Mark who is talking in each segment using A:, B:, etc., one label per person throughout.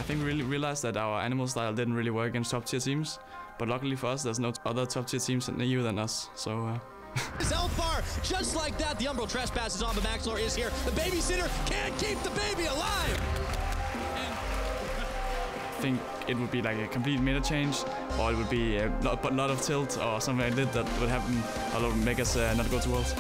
A: think we really realized that our animal style didn't really work against top tier teams. But luckily for us, there's no other top tier teams in the EU than us. So.
B: Zelfar, just like that, the Umbral Trespass is on, but Maxlor is here. The babysitter can't keep the baby alive!
A: I think it would be like a complete meta change, or it would be a lot of tilt or something like that would happen, or make us not go to Worlds.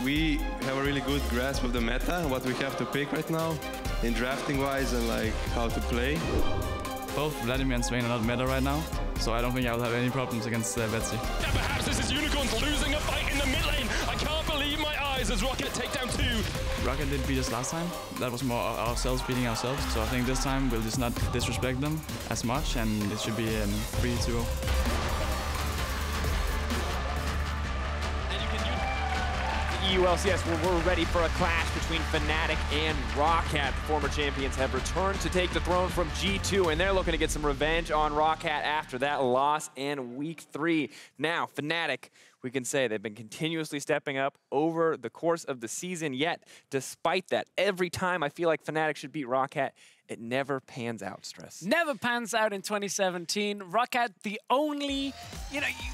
C: We have a really good grasp of the meta, what we have to pick right now, in drafting-wise and like how to play.
A: Both Vladimir and Swain are not meta right now, so I don't think I will have any problems against Betsy.
D: Yeah, perhaps this is Unicorns losing a fight in the mid lane. I can't believe my eyes as Roccat take down 2.
A: Roccat did beat us last time. That was more ourselves beating ourselves. So I think this time we'll just not disrespect them as much, and it should be 3-2.
E: EU LCS, we're ready for a clash between Fnatic and Roccat. The former champions have returned to take the throne from G2, and they're looking to get some revenge on Roccat after that loss in Week 3. Now, Fnatic, we can say they've been continuously stepping up over the course of the season, yet despite that, every time I feel like Fnatic should beat Roccat, it never pans out, Stress.
F: Never pans out in 2017. Roccat, the only,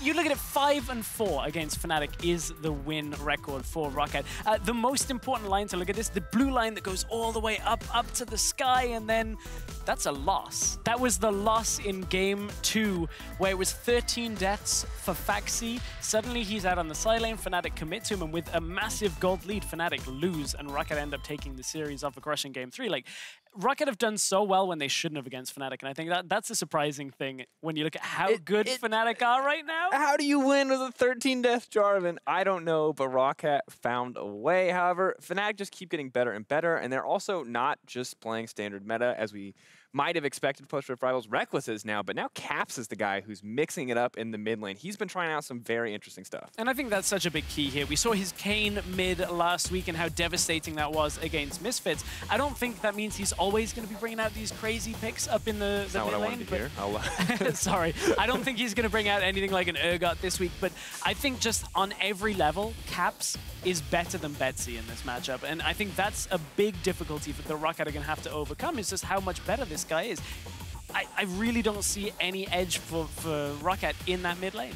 F: you look at it, 5-4 against Fnatic is the win record for Roccat. The most important line to look at this, the blue line that goes all the way up to the sky, and then that's a loss. That was the loss in Game 2, where it was 13 deaths for Phaxi. Suddenly he's out on the side lane, Fnatic commit to him, and with a massive gold lead, Fnatic lose, and Roccat end up taking the series off a crushing Game 3. Like, Roccat have done so well when they shouldn't have against Fnatic, and I think that's a surprising thing when you look at how good Fnatic are right now.
E: How do you win with a 13-death Jarvan? I don't know, but Roccat found a way. However, Fnatic just keep getting better and better, and they're also not just playing standard meta as we might have expected post-Rift Rivals. Rekkles is now, but now Caps is the guy who's mixing it up in the mid lane. He's been trying out some very interesting stuff.
F: And I think that's such a big key here. We saw his Kayn mid last week and how devastating that was against Misfits. I don't think that means he's always going to be bringing out these crazy picks up in the mid lane.
E: Not what I wanted to hear.
F: Sorry. I don't think he's going to bring out anything like an Urgot this week, but I think just on every level, Caps is better than Betsy in this matchup. And I think that's a big difficulty that the Roccat are going to have to overcome, is just how much better this guy is. I really don't see any edge for Roccat in that mid lane.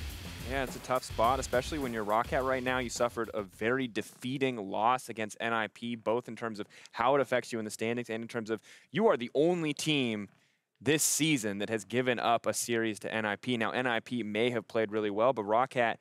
E: Yeah, it's a tough spot, especially when you're Roccat right now. You suffered a very defeating loss against NIP, both in terms of how it affects you in the standings and in terms of you are the only team this season that has given up a series to NIP. Now, NIP may have played really well, but Roccat,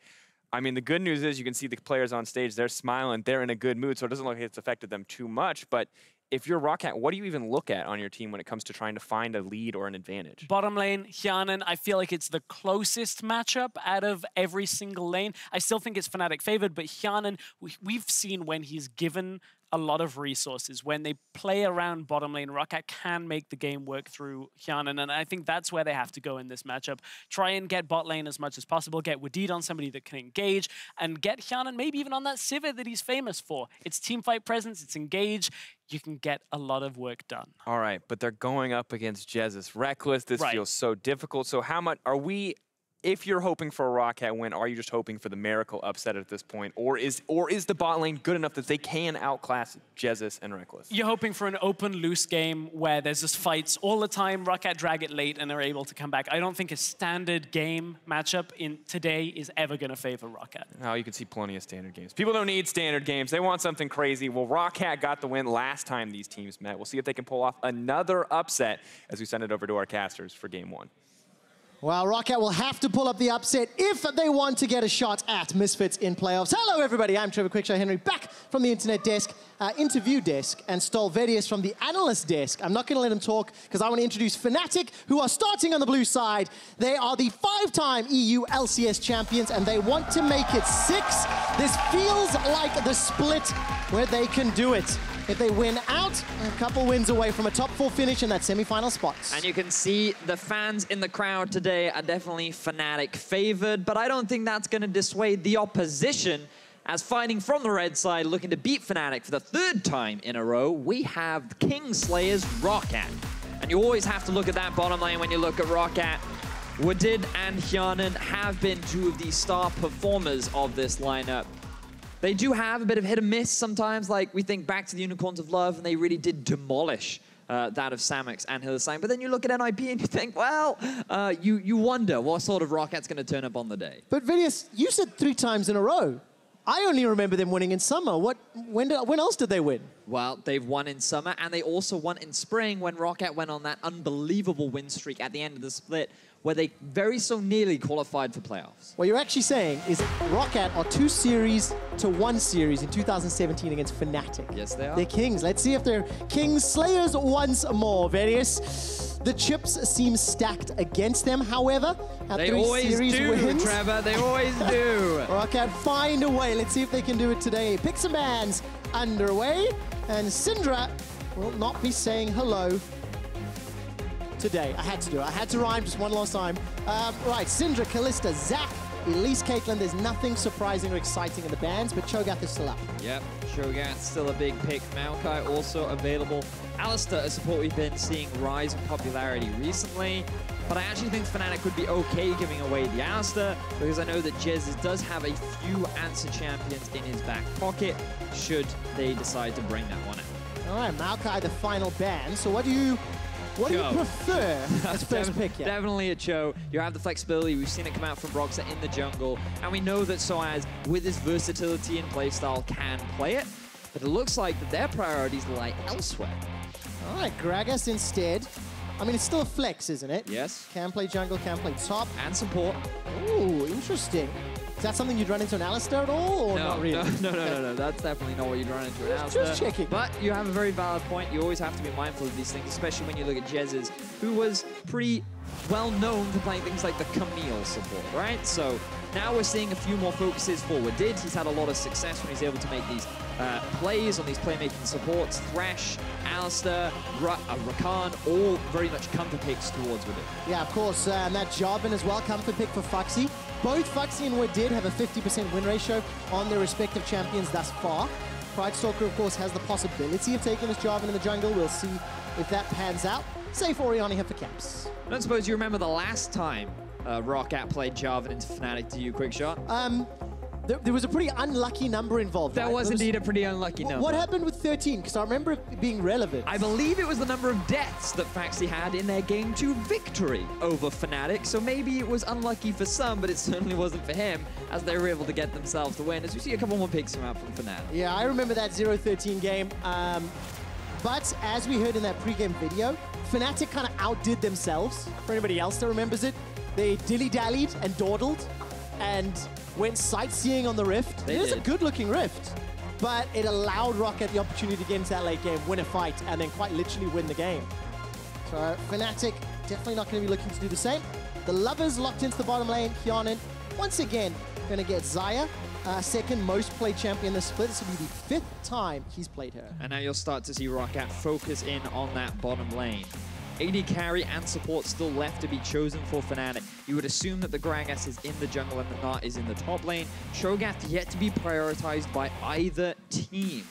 E: I mean, the good news is you can see the players on stage, they're smiling, they're in a good mood, so it doesn't look like it's affected them too much, but if you're Roccat, what do you even look at on your team when it comes to trying to find a lead or an advantage?
F: Bottom lane, Hjarnan, I feel like it's the closest matchup out of every single lane. I still think it's Fnatic favored, but Hjarnan, we've seen when he's given a lot of resources, when they play around bottom lane, Roccat can make the game work through Hjarnan, and I think that's where they have to go in this matchup. Try and get bot lane as much as possible, get Wadid on somebody that can engage, and get Hjarnan maybe even on that Sivir that he's famous for. It's teamfight presence, it's engage. You can get a lot of work done.
E: All right, but they're going up against Jesiz. Rekkles, this feels so difficult. So how much are we, if you're hoping for a Roccat win, are you just hoping for the miracle upset at this point? Or is the bot lane good enough that they can outclass Jesiz and Rekkles?
F: You're hoping for an open, loose game where there's just fights all the time, Roccat drag it late, and they're able to come back. I don't think a standard game matchup in today is ever going to favor Roccat.
E: Oh, you can see plenty of standard games. People don't need standard games. They want something crazy. Well, Roccat got the win last time these teams met. We'll see if they can pull off another upset as we send it over to our casters for Game 1.
G: Well, Roccat will have to pull up the upset if they want to get a shot at Misfits in playoffs. Hello, everybody. I'm Trevor Quickshot Henry, back from the internet desk, interview desk, and stole Vedius from the Analyst desk. I'm not going to let him talk because I want to introduce Fnatic, who are starting on the blue side. They are the 5-time EU LCS champions, and they want to make it 6. This feels like the split where they can do it. If they win out, a couple wins away from a top 4 finish in that semi-final spot.
H: And you can see the fans in the crowd today are definitely Fnatic favored, but I don't think that's going to dissuade the opposition, as fighting from the red side, looking to beat Fnatic for the 3rd time in a row, we have Kingslayer's Roccat. And you always have to look at that bottom lane when you look at Roccat. Wadid and Hjarnan have been 2 of the star performers of this lineup. They do have a bit of hit and miss sometimes, like we think back to the Unicorns of Love, and they really did demolish that of Samux and Hylissang. But then you look at NIP and you think, well, you wonder what sort of Rocket's going to turn up on the day.
G: But Vedius, you said 3 times in a row. I only remember them winning in summer. When else did they win?
H: Well, they've won in summer, and they also won in spring when Roccat went on that unbelievable win streak at the end of the split, where they very so nearly qualified for playoffs.
G: What you're actually saying is Roccat are 2 series to 1 series in 2017 against Fnatic.
H: Yes, they are.
G: They're kings. Let's see if they're kings slayers once more, Vedius. The chips seem stacked against them, however.
H: They always do,
G: wins.
H: Trevor. They always do.
G: Roccat find a way. Let's see if they can do it today. Picks and bans underway. And Syndra will not be saying hello today. I had to do it. I had to rhyme just one last time. Right, Syndra, Kalista, Zac, Elise, Caitlyn. There's nothing surprising or exciting in the bans, but Cho'Gath is still up.
H: Yep, Cho'Gath still a big pick. Maokai also available. Alistair, a support we've been seeing rise in popularity recently. But I actually think Fnatic would be okay giving away the Alistair, because I know that Jesiz does have a few answer champions in his back pocket, should they decide to bring that one out.
G: All right, Maokai, the final ban. So what do you prefer as first pick here?
H: Definitely a Cho. You have the flexibility. We've seen it come out from Broxah in the jungle. And we know that sOAZ, with his versatility and playstyle, can play it. But it looks like that their priorities lie elsewhere.
G: All right, Gragas instead. I mean, it's still a flex, isn't it?
H: Yes.
G: Can play jungle, can play top.
H: And support.
G: Ooh, interesting. Is that something you'd run into an Alistair at all, or not really?
H: No. That's definitely not what you'd run into an Alistair.
G: Just checking.
H: But you have a very valid point. You always have to be mindful of these things, especially when you look at Jesiz, who was pretty well known for playing things like the Camille support, right? So now we're seeing a few more focuses for Wadid. He's had a lot of success when he's able to make these plays on these playmaking supports. Thresh, Alistair, Rakan, all very much comfort picks towards Wadid.
G: Yeah, of course. And that Jarvan as well, comfort pick for Phaxi. Both Phaxi and Wadid have a 50% win ratio on their respective champions thus far. Pridestalker, of course, has the possibility of taking this Jarvan in the jungle. We'll see if that pans out. Safe Orianna here for caps.
H: I don't suppose you remember the last time Roccat played Jarvan into Fnatic to you, Quickshot?
G: There was a pretty unlucky number involved.
H: There was indeed a pretty unlucky number.
G: What happened with 13? Because I remember it being relevant.
H: I believe it was the number of deaths that Phaxi had in their Game 2 victory over Fnatic. So maybe it was unlucky for some, but it certainly wasn't for him, as they were able to get themselves the win. As we see a couple more picks come out from Fnatic.
G: Yeah, I remember that 0-13 game. But as we heard in that pregame video, Fnatic kind of outdid themselves. For anybody else that remembers it, they dilly-dallied and dawdled and went sightseeing on the Rift. It is a good-looking Rift, but it allowed Roccat the opportunity to get into that late game, win a fight, and then quite literally win the game. So Fnatic definitely not going to be looking to do the same. The Lovers locked into the bottom lane. Hjarnan, once again, going to get Xayah, second most played champion this split. This will be the 5th time he's played her.
H: And now you'll start to see Roccat focus in on that bottom lane. AD carry and support still left to be chosen for Fnatic. You would assume that the Gragas is in the jungle and the Gnar is in the top lane. Cho'Gath yet to be prioritized by either team.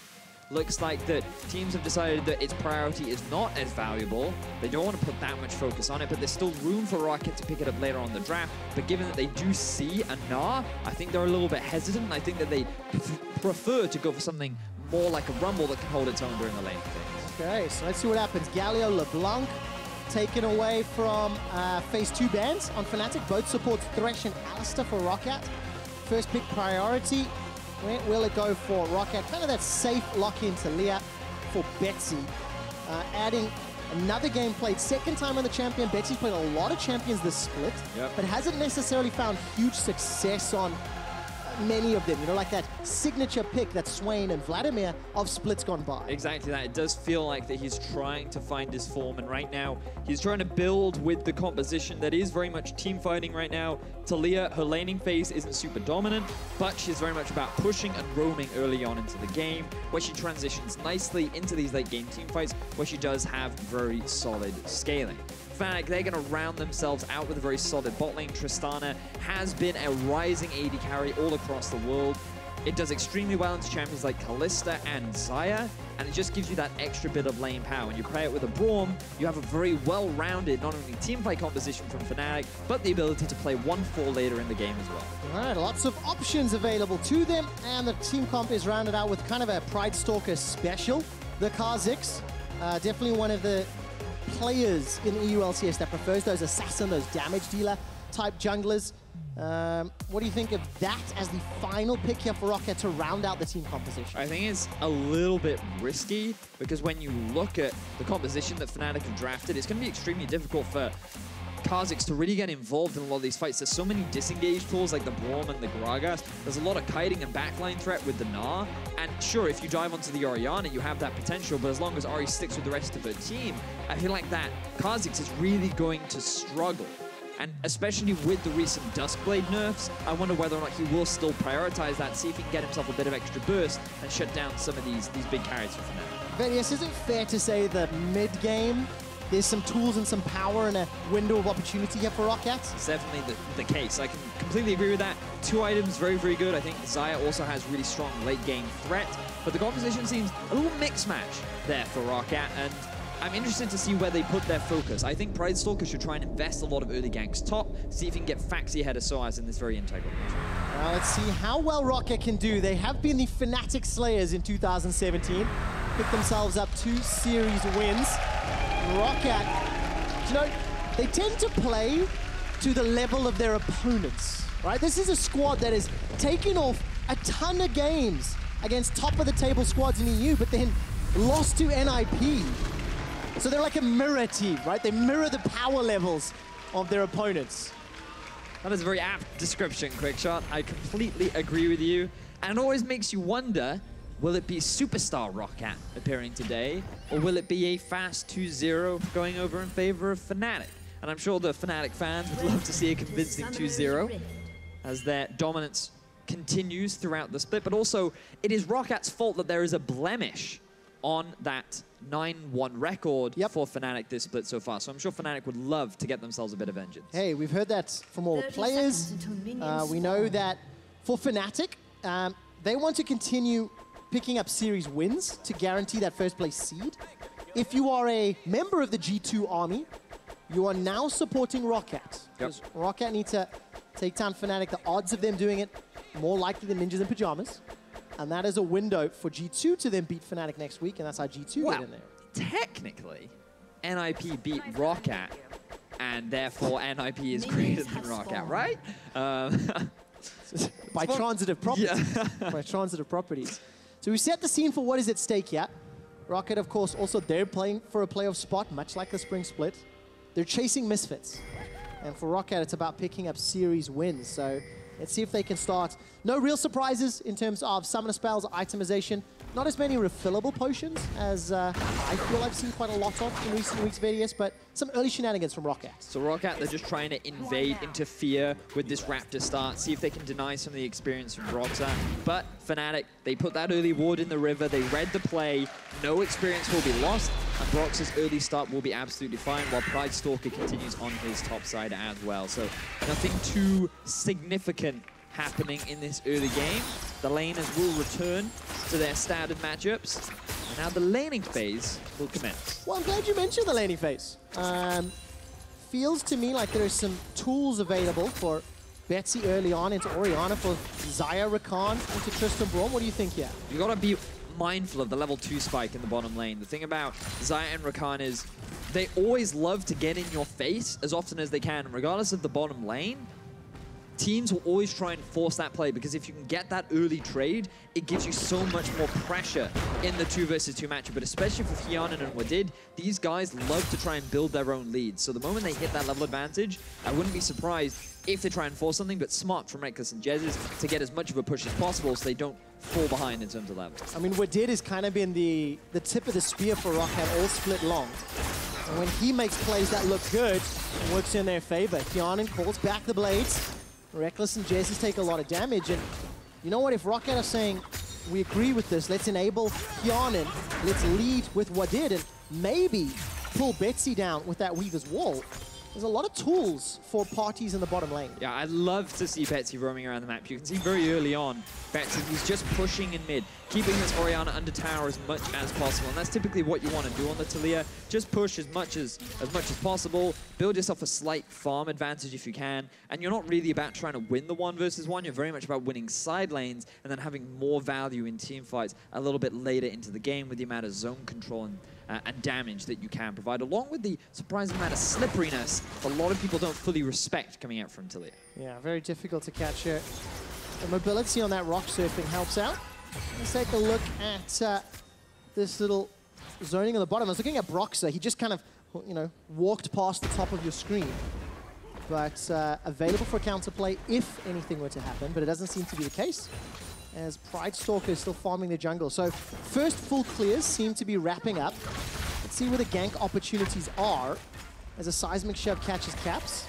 H: Looks like that teams have decided that its priority is not as valuable. They don't want to put that much focus on it, but there's still room for Roccat to pick it up later on in the draft. But given that they do see a Gnar, I think they're a little bit hesitant, and I think that they prefer to go for something more like a Rumble that can hold its own during the lane phase.
G: Okay, so let's see what happens. Galio, LeBlanc, taken away from phase 2 bans on Fnatic. Both supports Thresh and Alistair for Roccat. First pick priority. Where will it go for Roccat? Kind of that safe lock-in Taliyah for Betsy. Adding another game played. Second time on the champion. Betsy's played a lot of champions this split, but hasn't necessarily found huge success on many of them, you know, like that signature pick that Swain and Vladimir of splits gone by.
H: Exactly that. It does feel like that he's trying to find his form, and right now he's trying to build with the composition that is very much team fighting right now. Taliyah, her laning phase isn't super dominant, but she's very much about pushing and roaming early on into the game, where she transitions nicely into these late game team fights, where she does have very solid scaling. Fnatic, they're going to round themselves out with a very solid bot lane. Tristana has been a rising AD carry all across the world. It does extremely well into champions like Kalista and Xayah, and it just gives you that extra bit of lane power. When you pair it with a Braum, you have a very well-rounded, not only teamfight composition from Fnatic, but the ability to play 1-4 later in the game as well.
G: All right, lots of options available to them, and the team comp is rounded out with kind of a Pridestalker special. The Kha'zix, Definitely one of the players in the EU LCS that prefers those assassin, those damage dealer type junglers. What do you think of that as the final pick here for Roccat to round out the team composition?
H: I think it's a little bit risky because when you look at the composition that Fnatic have drafted, it's going to be extremely difficult for Kha'zix to really get involved in a lot of these fights. There's so many disengage tools like the Braum and the Gragas. There's a lot of kiting and backline threat with the Gnar. And sure, if you dive onto the Orianna, you have that potential, but as long as Ari sticks with the rest of her team, I feel like that Kha'zix is really going to struggle. And especially with the recent Duskblade nerfs, I wonder whether or not he will still prioritize that, see if he can get himself a bit of extra burst and shut down some of these big carries for Fnatic.
G: Vedius, is it fair to say that mid-game, there's some tools and some power and a window of opportunity here for Roccat?
H: It's definitely the case. I can completely agree with that. 2 items, very, very good. I think Xayah also has really strong late-game threat, but the composition seems a little mix-match there for Roccat, and I'm interested to see where they put their focus. I think Pridestalker should try and invest a lot of early ganks top, see if he can get Phaxi ahead of sOAZ in this very integral match.
G: Well, let's see how well Roccat can do. They have been the Fnatic Slayers in 2017, picked themselves up 2 series wins. Roccat, you know, they tend to play to the level of their opponents, right? This is a squad that has taken off a ton of games against top-of-the-table squads in EU, but then lost to NIP. So they're like a mirror team, right? They mirror the power levels of their opponents.
H: That is a very apt description, Quickshot. I completely agree with you. And it always makes you wonder, will it be Superstar Roccat appearing today, or will it be a fast 2-0 going over in favor of Fnatic? And I'm sure the Fnatic fans would love to see a convincing 2-0 as their dominance continues throughout the split. But also, it is Rockat's fault that there is a blemish on that 9-1 record for Fnatic this split so far. So I'm sure Fnatic would love to get themselves a bit of vengeance.
G: Hey, we've heard that from all the players. We know that for Fnatic, they want to continue picking up series wins to guarantee that first place seed. If you are a member of the G2 army, you are now supporting Roccat. Because Roccat need to take down Fnatic. The odds of them doing it more likely than ninjas in pajamas. And that is a window for G2 to then beat Fnatic next week, and that's how G2 get in there.
H: Technically, NIP beat Roccat, and therefore NIP is greater than Roccat, right?
G: By transitive properties. By transitive properties. So we set the scene for what is at stake here. Roccat, of course, also they're playing for a playoff spot, much like the spring split. They're chasing misfits. And for Roccat, it's about picking up series wins. So let's see if they can start. No real surprises in terms of summoner spells, itemization. Not as many refillable potions as I feel I've seen quite a lot of in recent weeks, Vedius, but some early shenanigans from Roccat.
H: So Roccat, they're just trying to invade, interfere with this Raptor start, see if they can deny some of the experience from Broxah. But Fnatic, they put that early ward in the river, they read the play, no experience will be lost, and Broxah's early start will be absolutely fine, while Pridestalker continues on his top side as well. So nothing too significant happening in this early game. The laners will return to their standard matchups. And now the laning phase will commence.
G: Well, I'm glad you mentioned the laning phase. Feels to me like there are some tools available for Betsy early on into Orianna, for Xayah, Rakan, into Tristan Braum. What do you think here?
H: You gotta be mindful of the level 2 spike in the bottom lane. The thing about Xayah and Rakan is they always love to get in your face as often as they can, regardless of the bottom lane. Teams will always try and force that play because if you can get that early trade, it gives you so much more pressure in the 2 versus 2 matchup. But especially for Hjarnan and Wadid, these guys love to try and build their own leads. So the moment they hit that level advantage, I wouldn't be surprised if they try and force something, but smart from Rekkles and Jesiz to get as much of a push as possible so they don't fall behind in terms of level.
G: I mean, Wadid has kind of been the tip of the spear for Roccat all split long. And when he makes plays that look good, it works in their favor. Hjarnan calls back the blades. Rekkles and Jesiz take a lot of damage, and you know what, if Roccat are saying, we agree with this, let's enable Hjarnan, let's lead with Wadid, and maybe pull Betsy down with that Weaver's Wall, there's a lot of tools for parties in the bottom lane.
H: Yeah, I'd love to see Betsy roaming around the map. You can see very early on, Betsy, he's just pushing in mid, keeping this Orianna under tower as much as possible. And that's typically what you want to do on the Taliyah. Just push as much as possible, build yourself a slight farm advantage if you can. And you're not really about trying to win the 1 versus 1. You're very much about winning side lanes and then having more value in team fights a little bit later into the game with the amount of zone control and damage that you can provide, along with the surprising amount of slipperiness a lot of people don't fully respect coming out from Taliyah.
G: Yeah, very difficult to catch her. The mobility on that rock surfing helps out. Let's take a look at this little zoning on the bottom. I was looking at Broxah. He just kind of, you know, walked past the top of your screen. But available for counterplay if anything were to happen, but it doesn't seem to be the case, as Pridestalker is still farming the jungle. So first full clears seem to be wrapping up. Let's see where the gank opportunities are as a seismic shove catches caps.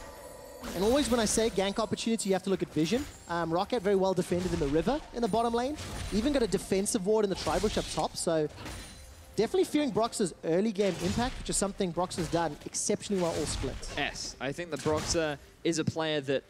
G: And always when I say gank opportunity, you have to look at vision. Roccat very well defended in the river in the bottom lane. Even got a defensive ward in the tri-bush up top, so definitely fearing Broxah's early game impact, which is something Broxah's done exceptionally well all splits.
H: Yes, I think that Broxah is a player that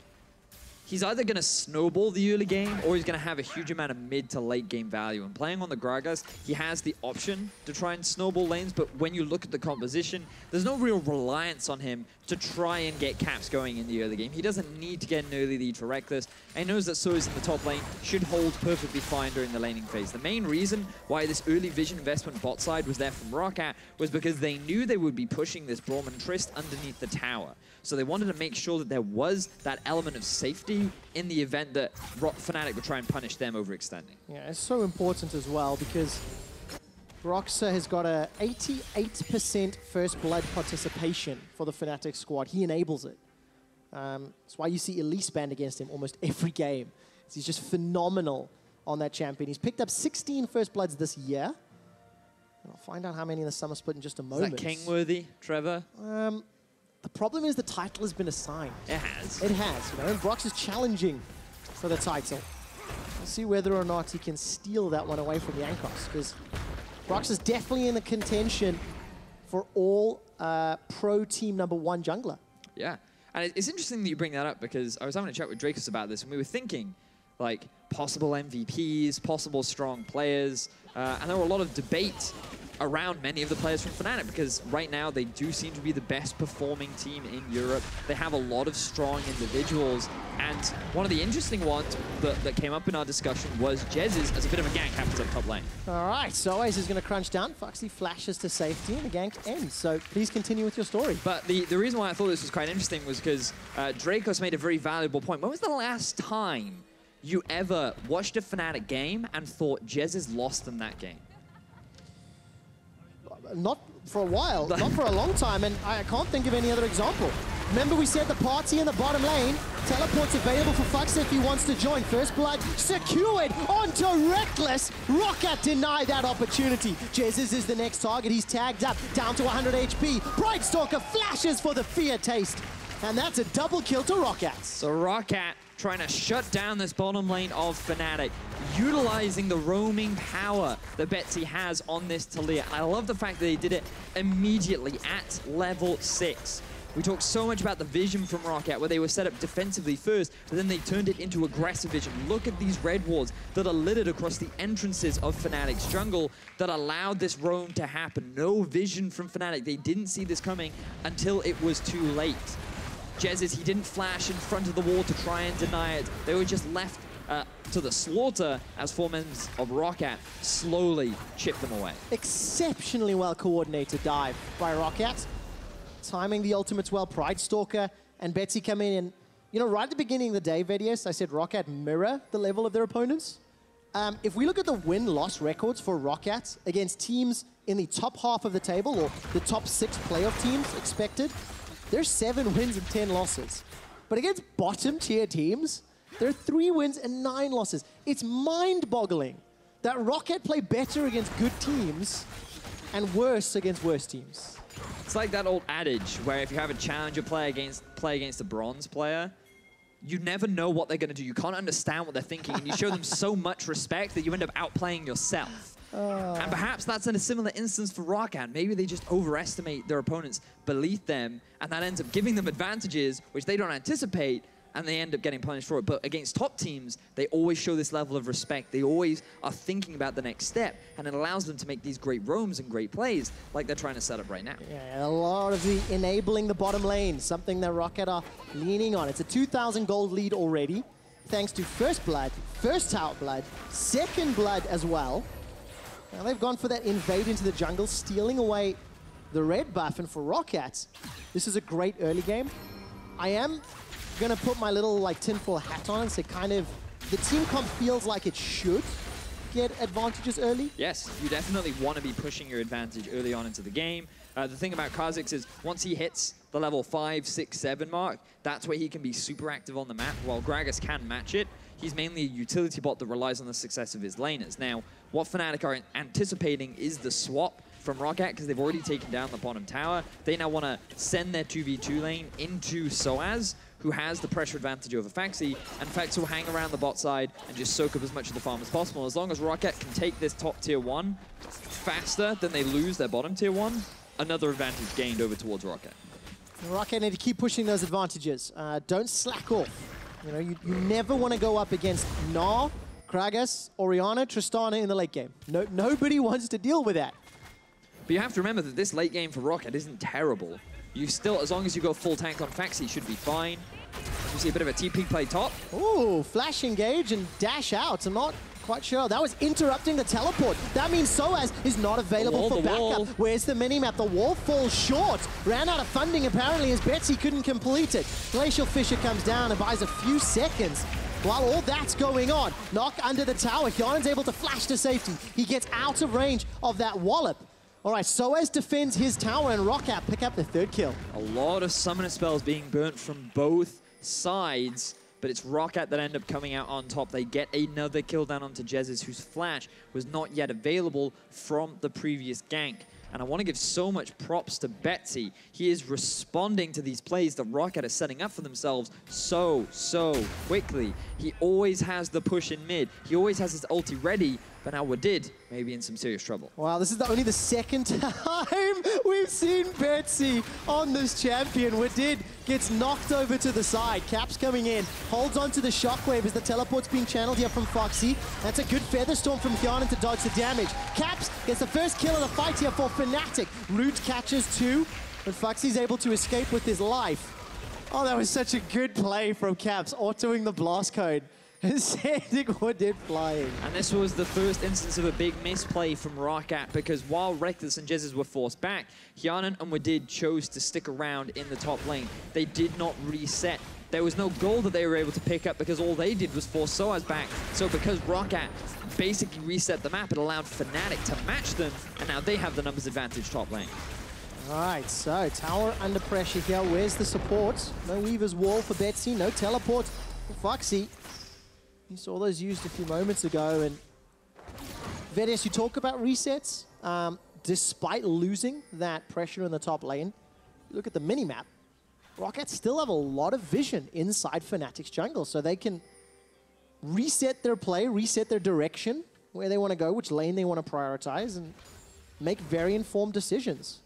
H: he's either going to snowball the early game or he's going to have a huge amount of mid to late game value. And playing on the Gragas, he has the option to try and snowball lanes, but when you look at the composition, there's no real reliance on him to try and get caps going in the early game. He doesn't need to get an early lead for Rekkles, and he knows that sOAZ in the top lane should hold perfectly fine during the laning phase. The main reason why this early vision investment bot side was there from Roccat was because they knew they would be pushing this Braum and Trist underneath the tower. So they wanted to make sure that there was that element of safety in the event that Fnatic would try and punish them overextending.
G: Yeah, it's so important as well because Broxah has got a 88% first blood participation for the Fnatic squad. He enables it. That's why you see Elise banned against him almost every game. He's just phenomenal on that champion. He's picked up 16 first bloods this year. And I'll find out how many in the summer split in just a moment.
H: Is that king-worthy, Trevor?
G: The problem is the title has been assigned.
H: It has.
G: It has, you know, and Brox is challenging for the title. We'll see whether or not he can steal that one away from Yankos, because Brox is definitely in the contention for all pro team #1 jungler.
H: Yeah, and it's interesting that you bring that up because I was having a chat with Drakos about this and we were thinking, like, possible MVPs, possible strong players, and there were a lot of debate around many of the players from Fnatic because right now they do seem to be the best performing team in Europe. They have a lot of strong individuals, and one of the interesting ones that came up in our discussion was Jesiz as a bit of a gank happens up top lane.
G: All right, sOAZ is going to crunch down. Phaxi flashes to safety and the gank ends. So please continue with your story.
H: But the reason why I thought this was quite interesting was because Drakos made a very valuable point. When was the last time you ever watched a Fnatic game and thought Jesiz lost them that game?
G: Not for a while, not for a long time, and I can't think of any other example. Remember we said the party in the bottom lane, teleport's available for Phaxi if he wants to join. First blood secured onto Rekkles. Roccat denied that opportunity. Jesiz is the next target, he's tagged up, down to 100 HP. Pridestalker flashes for the fear taste, and that's a double kill to Roccat.
H: So Roccat trying to shut down this bottom lane of Fnatic, utilizing the roaming power that Betsy has on this Taliyah. And I love the fact that they did it immediately at level 6. We talked so much about the vision from Roccat, where they were set up defensively first, but then they turned it into aggressive vision. Look at these red wards that are littered across the entrances of Fnatic's jungle that allowed this roam to happen. No vision from Fnatic. They didn't see this coming until it was too late. Jesiz, he didn't flash in front of the wall to try and deny it. They were just left to the slaughter as 4 members of Roccat slowly chipped them away.
G: Exceptionally well coordinated dive by Roccat. Timing the ultimates well. Pridestalker and Betsy come in, and you know, right at the beginning of the day, Vedius, I said Roccat mirror the level of their opponents. If we look at the win-loss records for Roccat against teams in the top half of the table, or the top 6 playoff teams expected, there's 7 wins and 10 losses. But against bottom tier teams, there are 3 wins and 9 losses. It's mind-boggling that Roccat play better against good teams and worse against worse teams.
H: It's like that old adage where if you have a challenger play against a bronze player, you never know what they're going to do. You can't understand what they're thinking, and you show them so much respect that you end up outplaying yourself. And perhaps that's in a similar instance for Roccat. Maybe they just overestimate their opponents beneath them, and that ends up giving them advantages which they don't anticipate, and they end up getting punished for it. But against top teams, they always show this level of respect. They always are thinking about the next step, and it allows them to make these great roams and great plays like they're trying to set up right now.
G: Yeah, a lot of the enabling the bottom lane, something that Roccat are leaning on. It's a 2,000 gold lead already, thanks to first blood, first tower blood, second blood as well. Now they've gone for that invade into the jungle, stealing away the red buff, and for Roccat, this is a great early game. I am gonna put my little like tinfoil hat on and say kind of the team comp feels like it should get advantages early.
H: Yes, you definitely want to be pushing your advantage early on into the game. The thing about Kha'zix is once he hits the level 5, 6, 7 mark, that's where he can be super active on the map. While Gragas can match it, he's mainly a utility bot that relies on the success of his laners. Now, what Fnatic are anticipating is the swap from Roccat, because they've already taken down the bottom tower. They now want to send their 2v2 lane into sOAZ, who has the pressure advantage over Phaxi, and Phaxi will hang around the bot side and just soak up as much of the farm as possible. As long as Roccat can take this top tier 1 faster than they lose their bottom tier 1, another advantage gained over towards Roccat.
G: Roccat need to keep pushing those advantages. Don't slack off. You know, you never want to go up against Gnar, Gragas, Orianna, Tristana in the late game. Nobody wants to deal with that.
H: But you have to remember that this late game for Roccat isn't terrible. You still, as long as you go full tank on Phaxi, you should be fine. You see a bit of a TP play top.
G: Ooh, flash engage and dash out. I'm not quite sure. That was interrupting the teleport. That means sOAZ is not available for backup. Where's the minimap? The wall falls short. Ran out of funding apparently as Betsy couldn't complete it. Glacial Fissure comes down and buys a few seconds. While all that's going on, knock under the tower. Hjarnan's able to flash to safety. He gets out of range of that wallop. All right, sOAZ defends his tower and Roccat pick up the third kill.
H: A lot of summoner spells being burnt from both sides, but it's Roccat that end up coming out on top. They get another kill down onto Jesiz, whose flash was not yet available from the previous gank. And I want to give so much props to Betsy. He is responding to these plays that Roccat is setting up for themselves so quickly. He always has the push in mid. He always has his ulti ready, but now Wadid may be in some serious trouble.
G: Wow, this is only the second time we've seen Betsy on this champion. Wadid gets knocked over to the side. Caps coming in, holds onto the shockwave as the teleport's being channeled here from Phaxi. That's a good feather storm from Hjarnan to dodge the damage. Caps gets the first kill of the fight here for Fnatic. Root catches 2, but Phaxi's able to escape with his life. Oh, that was such a good play from Caps, autoing the blast code and sending Wadid flying.
H: And this was the first instance of a big misplay from Roccat, because while Rekkles and Jesiz were forced back, Hjarnan and Wadid chose to stick around in the top lane. They did not reset. There was no gold that they were able to pick up because all they did was force sOAZ back. So because Roccat basically reset the map, it allowed Fnatic to match them, and now they have the numbers advantage top lane.
G: All right, so tower under pressure here. Where's the support? No Weaver's Wall for Betsy, no teleport for Phaxi. You saw those used a few moments ago, and Vedius, you talk about resets. Despite losing that pressure in the top lane, look at the minimap. Roccat still have a lot of vision inside Fnatic's jungle, so they can reset their play, reset their direction, where they want to go, which lane they want to prioritize, and make very informed decisions.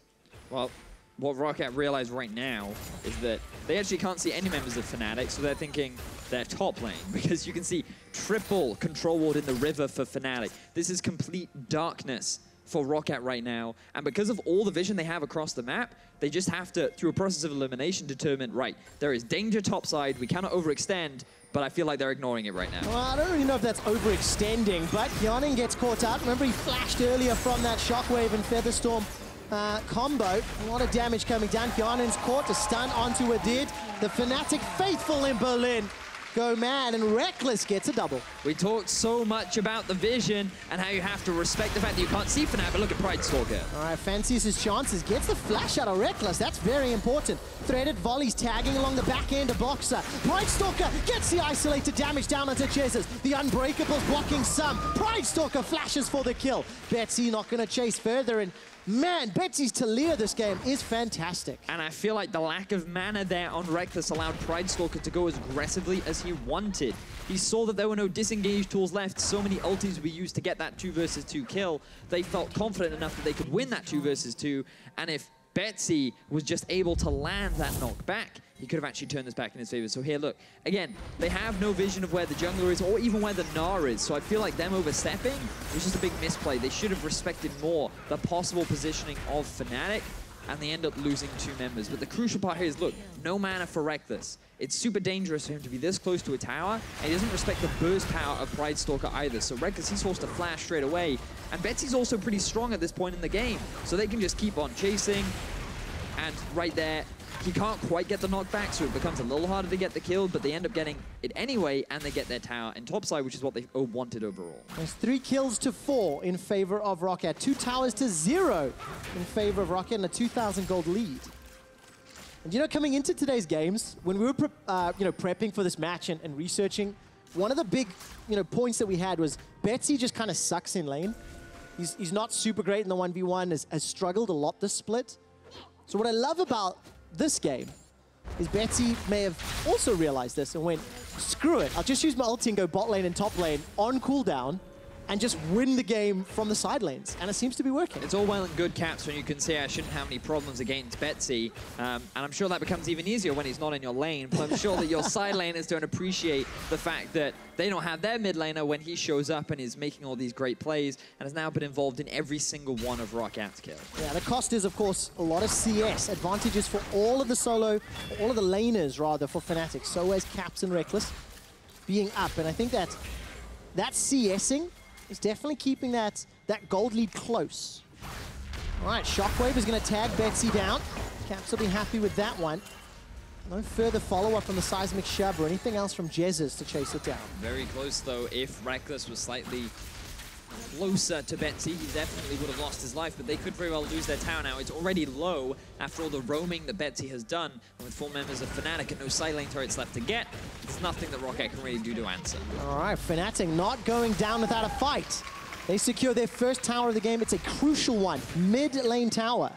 H: Well, what Roccat realized right now is that they actually can't see any members of Fnatic, so they're thinking their top lane, because you can see triple control ward in the river for Fnatic. This is complete darkness for Roccat right now, and because of all the vision they have across the map, they just have to, through a process of elimination, determine, right, there is danger topside, we cannot overextend, but I feel like they're ignoring it right now.
G: Well, I don't really know if that's overextending, but Hjarnan gets caught out. Remember, he flashed earlier from that shockwave and featherstorm combo. A lot of damage coming down. Hjarnan's caught to stun onto Wadid. The Fnatic faithful in Berlin go mad, and Rekkles gets a double.
H: We talked so much about the vision and how you have to respect the fact that you can't see Fnatic, but look at Pridestalker.
G: All right, fancies his chances, gets the flash out of Rekkles. That's very important. Threaded volleys tagging along the back end of Broxah. Pridestalker gets the isolated damage down onto Jesiz. The Unbreakables blocking some. Pridestalker flashes for the kill. Betsy not going to chase further, and man, Betsy's Taliyah this game is fantastic.
H: And I feel like the lack of mana there on Rekkles allowed Pridestalker to go as aggressively as he wanted. He saw that there were no disengage tools left. So many ultis were used to get that 2 versus 2 kill. They felt confident enough that they could win that 2 versus 2. And if Betsy was just able to land that knockback, he could have actually turned this back in his favor. So here, look, again, they have no vision of where the jungler is or even where the Gnar is. So I feel like them overstepping was just a big misplay. They should have respected more the possible positioning of Fnatic, and they end up losing 2 members. But the crucial part here is, look, no mana for Rekkles. It's super dangerous for him to be this close to a tower, and he doesn't respect the burst power of Pridestalker either. So Rekkles, he's forced to flash straight away. And Betsy's also pretty strong at this point in the game, so they can just keep on chasing. And right there, he can't quite get the knockback, so it becomes a little harder to get the kill, but they end up getting it anyway, and they get their tower in topside, which is what they wanted overall.
G: There's 3 kills to 4 in favor of Roccat. 2 towers to 0 in favor of Roccat, and a 2,000 gold lead. And you know, coming into today's games, when we were prepping for this match and researching, one of the big points that we had was Betsy just kind of sucks in lane. He's not super great in the 1v1, has struggled a lot this split. So what I love about this game is Betsy may have also realized this and went, screw it, I'll just use my ulti and go bot lane and top lane on cooldown and just win the game from the side lanes. And it seems to be working.
H: It's all well and good, Caps, when you can say I shouldn't have any problems against Betsy. And I'm sure that becomes even easier when he's not in your lane. But I'm sure that your side laners don't appreciate the fact that they don't have their mid laner when he shows up and is making all these great plays and has now been involved in every single one of Rockat's kills.
G: Yeah, the cost is, of course, a lot of CS advantages for all of the solo, all of the laners, rather, for Fnatic. sOAZ, Caps, and Rekkles being up. And I think that CSing is definitely keeping that gold lead close. All right, Shockwave is going to tag Betsy down. Caps will be happy with that one. No further follow-up from the seismic shove or anything else from Jesiz to chase it down.
H: Very close, though. If Rekkles was slightly closer to Betsy, he definitely would have lost his life, but they could very well lose their tower now. It's already low after all the roaming that Betsy has done, and with 4 members of Fnatic and no side lane turrets left to get, there's nothing that Roccat can really do to answer.
G: All right, Fnatic not going down without a fight. They secure their first tower of the game. It's a crucial one, mid-lane tower.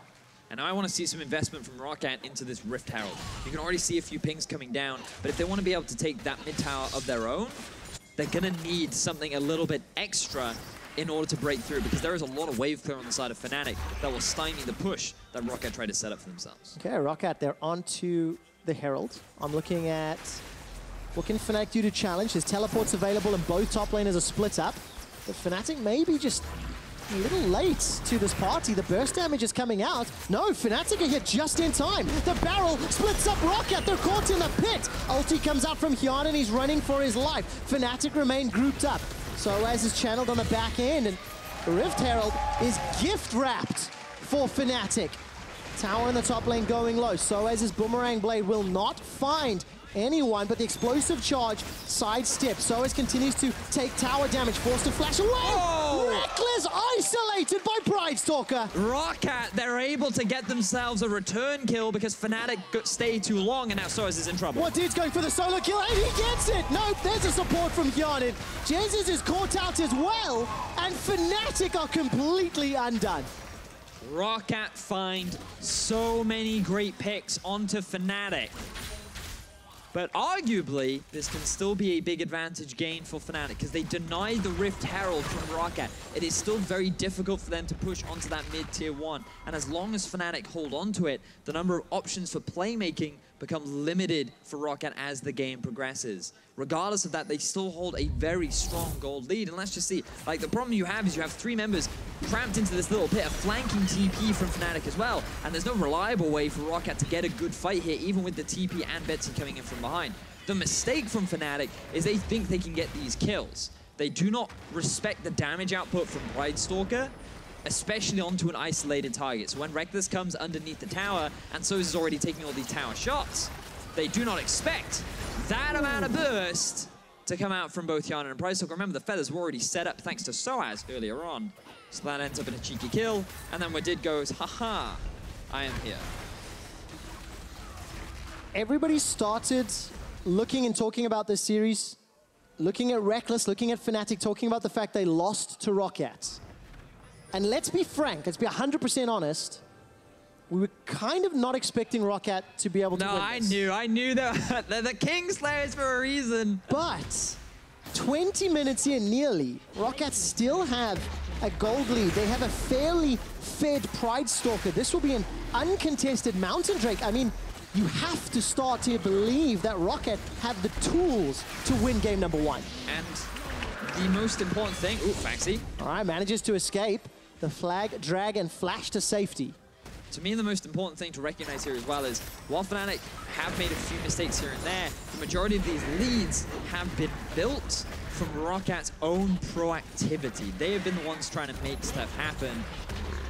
H: And now I want to see some investment from Roccat into this Rift Herald. You can already see a few pings coming down, but if they want to be able to take that mid tower of their own, they're going to need something a little bit extra in order to break through, because there is a lot of wave clear on the side of Fnatic that will stymie the push that Roccat tried to set up for themselves.
G: Okay, Roccat, they're onto the Herald. I'm looking at what can Fnatic do to challenge. His teleport's available and both top laners are split up. But Fnatic may be just a little late to this party. The burst damage is coming out. No, Fnatic are here just in time. The barrel splits up Roccat. They're caught in the pit. Ulti comes out from Hjarnan. He's running for his life. Fnatic remain grouped up. sOAZ is channeled on the back end, and the Rift Herald is gift-wrapped for Fnatic. Tower in the top lane going low. sOAZ's Boomerang Blade will not find anyone, but the explosive charge sidesteps. sOAZ continues to take tower damage, forced to flash away.
H: Oh!
G: Rekkles isolated by Pridestalker.
H: Roccat, they're able to get themselves a return kill because Fnatic stayed too long, and now sOAZ is in trouble.
G: Wadid's going for the solo kill, and he gets it. No, there's a support from Hjarnan. Jesiz is caught out as well, and Fnatic are completely undone.
H: Roccat find so many great picks onto Fnatic. But arguably, this can still be a big advantage gain for Fnatic because they denied the Rift Herald from Roccat. It is still very difficult for them to push onto that mid-tier 1. And as long as Fnatic hold on to it, the number of options for playmaking become limited for Roccat as the game progresses. Regardless of that, they still hold a very strong gold lead. And let's just see, like, the problem you have is you have 3 members cramped into this little pit, a flanking TP from Fnatic as well. And there's no reliable way for Roccat to get a good fight here, even with the TP and Betsy coming in from behind. The mistake from Fnatic is they think they can get these kills. They do not respect the damage output from Pridestalker, especially onto an isolated target. So when Rekkles comes underneath the tower, and sOAZ is already taking all these tower shots, they do not expect that amount of burst to come out from both Hjarnan and Pridestalker. Remember, the feathers were already set up thanks to sOAZ earlier on. So that ends up in a cheeky kill, and then Wadid goes, haha, I am here.
G: Everybody started looking and talking about this series, looking at Rekkles, looking at Fnatic, talking about the fact they lost to Roccat. And let's be frank, let's be 100% honest, we were kind of not expecting Roccat to be able to win this.
H: I knew that they're the Kingslayers for a reason.
G: But 20 minutes in nearly, Roccat still have a gold lead. They have a fairly fed Pridestalker. This will be an uncontested Mountain Drake. I mean, you have to start to believe that Roccat have the tools to win game number 1.
H: And the most important thing, ooh, Phaxi.
G: All right, manages to escape. The flag, drag, and flash to safety.
H: To me, the most important thing to recognize here as well is, while Fnatic have made a few mistakes here and there, the majority of these leads have been built from Rockat's own proactivity. They have been the ones trying to make stuff happen.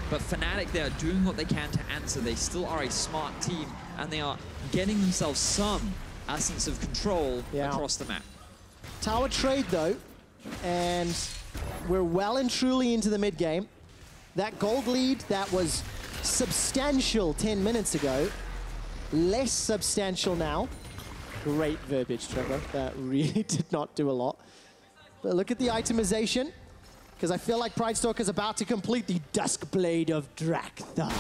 H: But Fnatic, they are doing what they can to answer. They still are a smart team, and they are getting themselves some essence of control across the map.
G: Tower trade, though, and we're well and truly into the mid game. That gold lead that was substantial 10 minutes ago, less substantial now. Great verbiage, Trevor. That really did not do a lot. But look at the itemization, because I feel like Pridestalker is about to complete the Dusk Blade of Drakthar.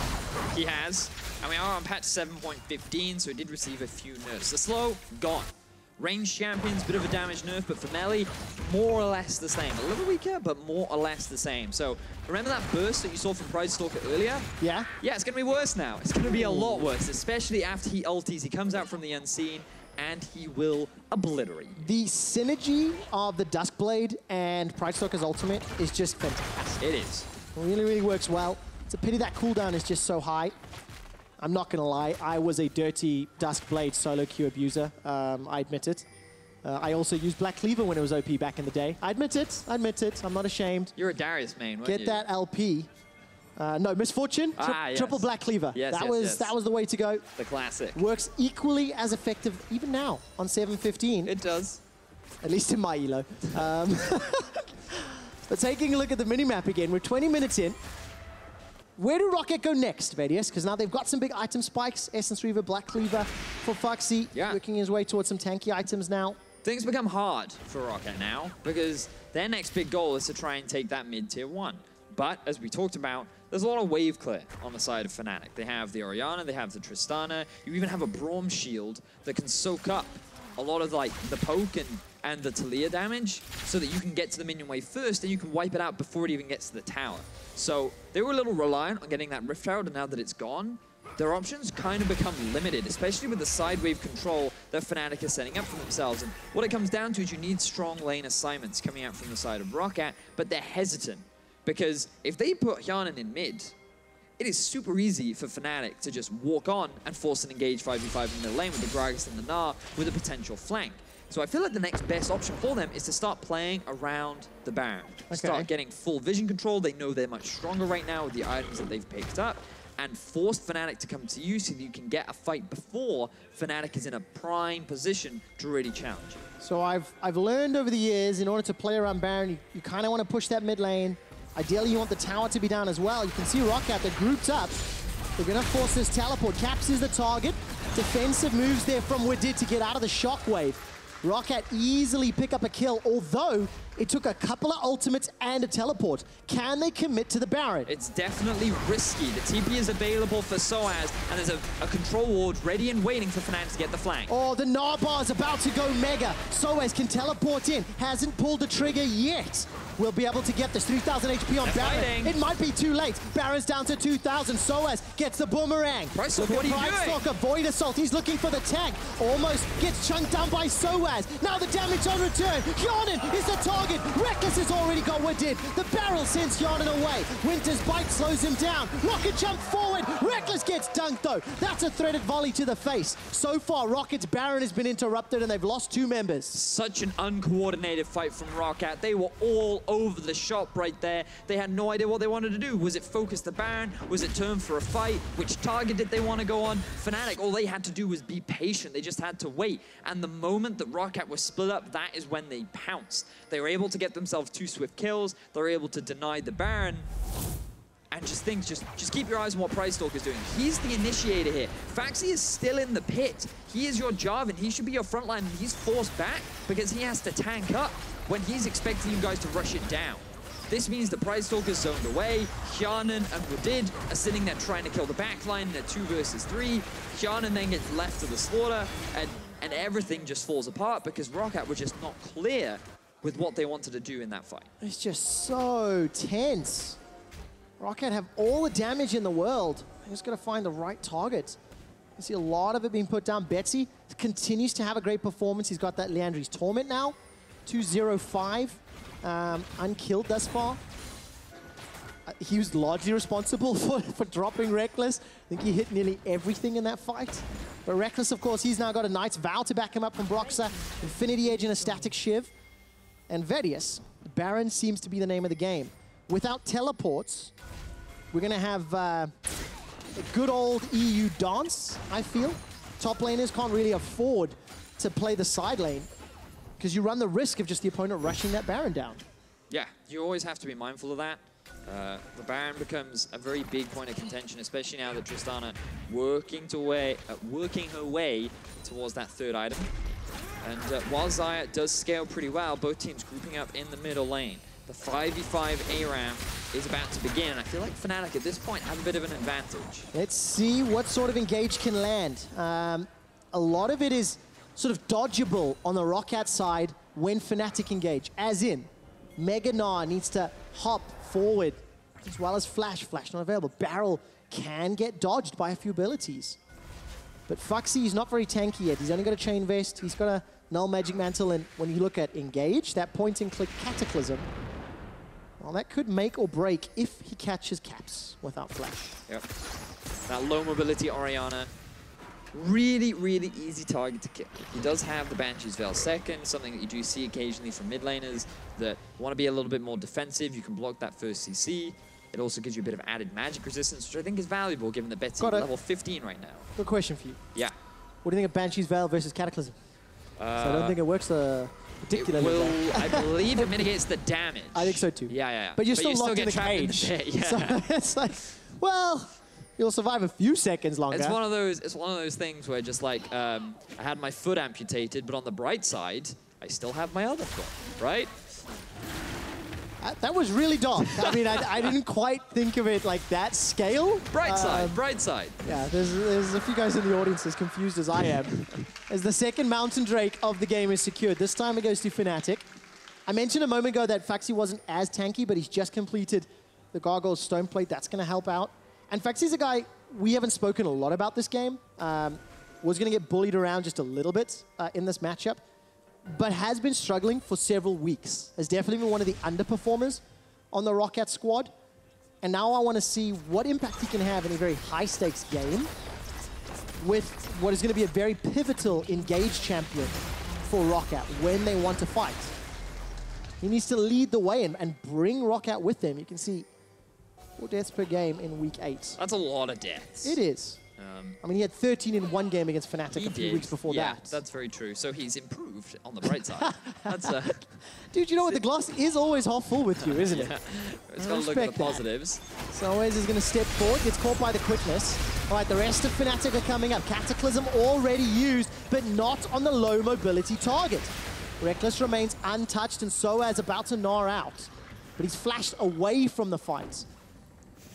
H: He has, and we are on patch 7.15, so he did receive a few nerfs. The slow, gone. Ranged champions, bit of a damage nerf, but for melee, more or less the same. A little weaker, but more or less the same. So remember that burst that you saw from Pridestalker earlier?
G: Yeah.
H: Yeah, it's going to be worse now. It's going to be a lot worse, especially after he ulties. He comes out from the unseen, and he will obliterate.
G: The synergy of the Duskblade and Pridestalker's ultimate is just fantastic.
H: It is.
G: Really, really works well. It's a pity that cooldown is just so high. I'm not going to lie, I was a dirty Duskblade solo queue abuser. I admit it. I also used Black Cleaver when it was OP back in the day. I admit it. I'm not ashamed.
H: You're a Darius main, weren't
G: you? Get that LP. No, Misfortune,
H: yes.
G: triple Black Cleaver.
H: Yes,
G: that was the way to go.
H: The classic.
G: Works equally as effective even now on 7.15.
H: It does.
G: At least in my elo. But taking a look at the minimap again, we're 20 minutes in. Where do Roccat go next, Vedius? Because now they've got some big item spikes. Essence Reaver, Black Cleaver for Phaxi, working his way towards some tanky items now.
H: Things become hard for Roccat now, because their next big goal is to try and take that mid-tier 1. But, as we talked about, there's a lot of wave clear on the side of Fnatic. They have the Orianna, they have the Tristana, you even have a Braum shield that can soak up a lot of like the poke and the Taliyah damage so that you can get to the minion wave first and you can wipe it out before it even gets to the tower. So they were a little reliant on getting that Rift Tower, and now that it's gone, their options kind of become limited, especially with the side wave control that Fnatic is setting up for themselves. And what it comes down to is you need strong lane assignments coming out from the side of Roccat, but they're hesitant. Because if they put Hjarnan in mid, it is super easy for Fnatic to just walk on and force an engage 5v5 in the lane with the Gragas and the Gnar with a potential flank. So I feel like the next best option for them is to start playing around the Baron. Start getting full vision control. They know they're much stronger right now with the items that they've picked up, and force Fnatic to come to you so that you can get a fight before Fnatic is in a prime position to really challenge you.
G: So I've learned over the years, in order to play around Baron, you kind of want to push that mid lane. Ideally, you want the tower to be down as well. You can see Roccat, they're grouped up. They're going to force this teleport. Caps is the target. Defensive moves there from Wadid to get out of the shockwave. Roccat easily pick up a kill, although it took a couple of ultimates and a teleport. Can they commit to the Baron?
H: It's definitely risky. The TP is available for sOAZ, and there's a control ward ready and waiting for Fnatic to get the flank.
G: Oh, the Gnar bar is about to go mega. sOAZ can teleport in. Hasn't pulled the trigger yet. We'll be able to get this 3,000 HP on Baron.
H: Fighting.
G: It might be too late. Baron's down to 2,000. sOAZ gets the boomerang.
H: Pridestalker, what are you doing?
G: Pridestalker, Void Assault. He's looking for the tag. Almost gets chunked down by sOAZ. Now the damage on return. Hjarnan is the target. Rekkles has already got Wadid. The barrel sends Hjarnan away. Winter's Bite slows him down. Rocket jump forward. Rekkles gets dunked though. That's a threaded volley to the face. So far, Rocket's Baron has been interrupted and they've lost 2 members.
H: Such an uncoordinated fight from Roccat. They were all over the shop right there. They had no idea what they wanted to do. Was it focus the Baron? Was it turn for a fight? Which target did they want to go on? Fnatic, all they had to do was be patient. They just had to wait. And the moment that Roccat was split up, that is when they pounced. They were able to get themselves 2 swift kills. They were able to deny the Baron. And just keep your eyes on what Pridestalker is doing. He's the initiator here. Phaxi is still in the pit. He is your Jarvan. He should be your frontline. He's forced back because he has to tank up when he's expecting you guys to rush it down. This means the Pridestalker's zoned away. Hjarnan and Wadid are sitting there trying to kill the backline in a 2 versus 3. Hjarnan then gets left to the slaughter, and everything just falls apart because Roccat were just not clear with what they wanted to do in that fight.
G: It's just so tense. Roccat have all the damage in the world. They're just got to find the right target. You see a lot of it being put down. Betsy continues to have a great performance. He's got that Leandri's Torment now. 2-0-5. Unkilled thus far. He was largely responsible for dropping Rekkles. I think he hit nearly everything in that fight. But Rekkles, of course, he's now got a Knight's Vow to back him up from Broxah. Infinity Edge and a Static Shiv. And Vedius, Baron seems to be the name of the game. Without teleports, we're going to have a good old EU dance, I feel. Top laners can't really afford to play the side lane because you run the risk of just the opponent rushing that Baron down.
H: Yeah, you always have to be mindful of that. The Baron becomes a very big point of contention, especially now that Tristana working her way towards that third item. And while Xayah does scale pretty well, both teams grouping up in the middle lane. The 5v5 ARAM is about to begin. I feel like Fnatic at this point have a bit of an advantage.
G: Let's see what sort of engage can land. A lot of it is sort of dodgeable on the Roccat side when Fnatic engage, as in Mega Gnar needs to hop forward as well as Flash. Flash not available. Barrel can get dodged by a few abilities. But Phaxi is not very tanky yet. He's only got a Chain Vest. He's got a Null Magic Mantle. And when you look at engage, that point and click Cataclysm, well, that could make or break if he catches Caps without Flash.
H: Yep. That low mobility Orianna, really, really easy target to kill. He does have the Banshee's Veil second, something that you do see occasionally from mid laners that want to be a little bit more defensive. You can block that first CC. It also gives you a bit of added magic resistance, which I think is valuable given that Betsy level 15 right now.
G: Good question for you.
H: Yeah.
G: What do you think of Banshee's Veil versus Cataclysm? So I don't think it works particularly well.
H: I believe it mitigates the damage.
G: I think so too.
H: Yeah.
G: But you're still locked in the cage.
H: Yeah.
G: So it's like, well, you'll survive a few seconds longer.
H: It's one of those things where just like I had my foot amputated, but on the bright side, I still have my other foot, right?
G: That was really dark. I mean, I didn't quite think of it like that scale.
H: Bright side, bright side.
G: Yeah, there's a few guys in the audience as confused as I am. As the second Mountain Drake of the game is secured. This time it goes to Fnatic. I mentioned a moment ago that Phaxi wasn't as tanky, but he's just completed the Gargoyle's Stone Plate. That's going to help out. And Phaxi's a guy we haven't spoken a lot about this game. Was going to get bullied around just a little bit in this matchup, but has been struggling for several weeks. Has definitely been one of the underperformers on the Roccat squad. And now I want to see what impact he can have in a very high-stakes game with what is going to be a very pivotal engage champion for Roccat when they want to fight. He needs to lead the way and bring Roccat with him. You can see 4 deaths per game in week 8.
H: That's a lot of deaths.
G: It is. I mean, he had 13 in one game against Fnatic a few weeks before that.
H: That's very true. So he's improved on the bright side. That's
G: Dude, you know what? The glass is always half full with you, isn't it?
H: It's got to look at the positives.
G: sOAZ is going to step forward, gets caught by the quickness. All right, the rest of Fnatic are coming up. Cataclysm already used, but not on the low mobility target. Rekkles remains untouched, and sOAZ about to Gnar out. But he's flashed away from the fight.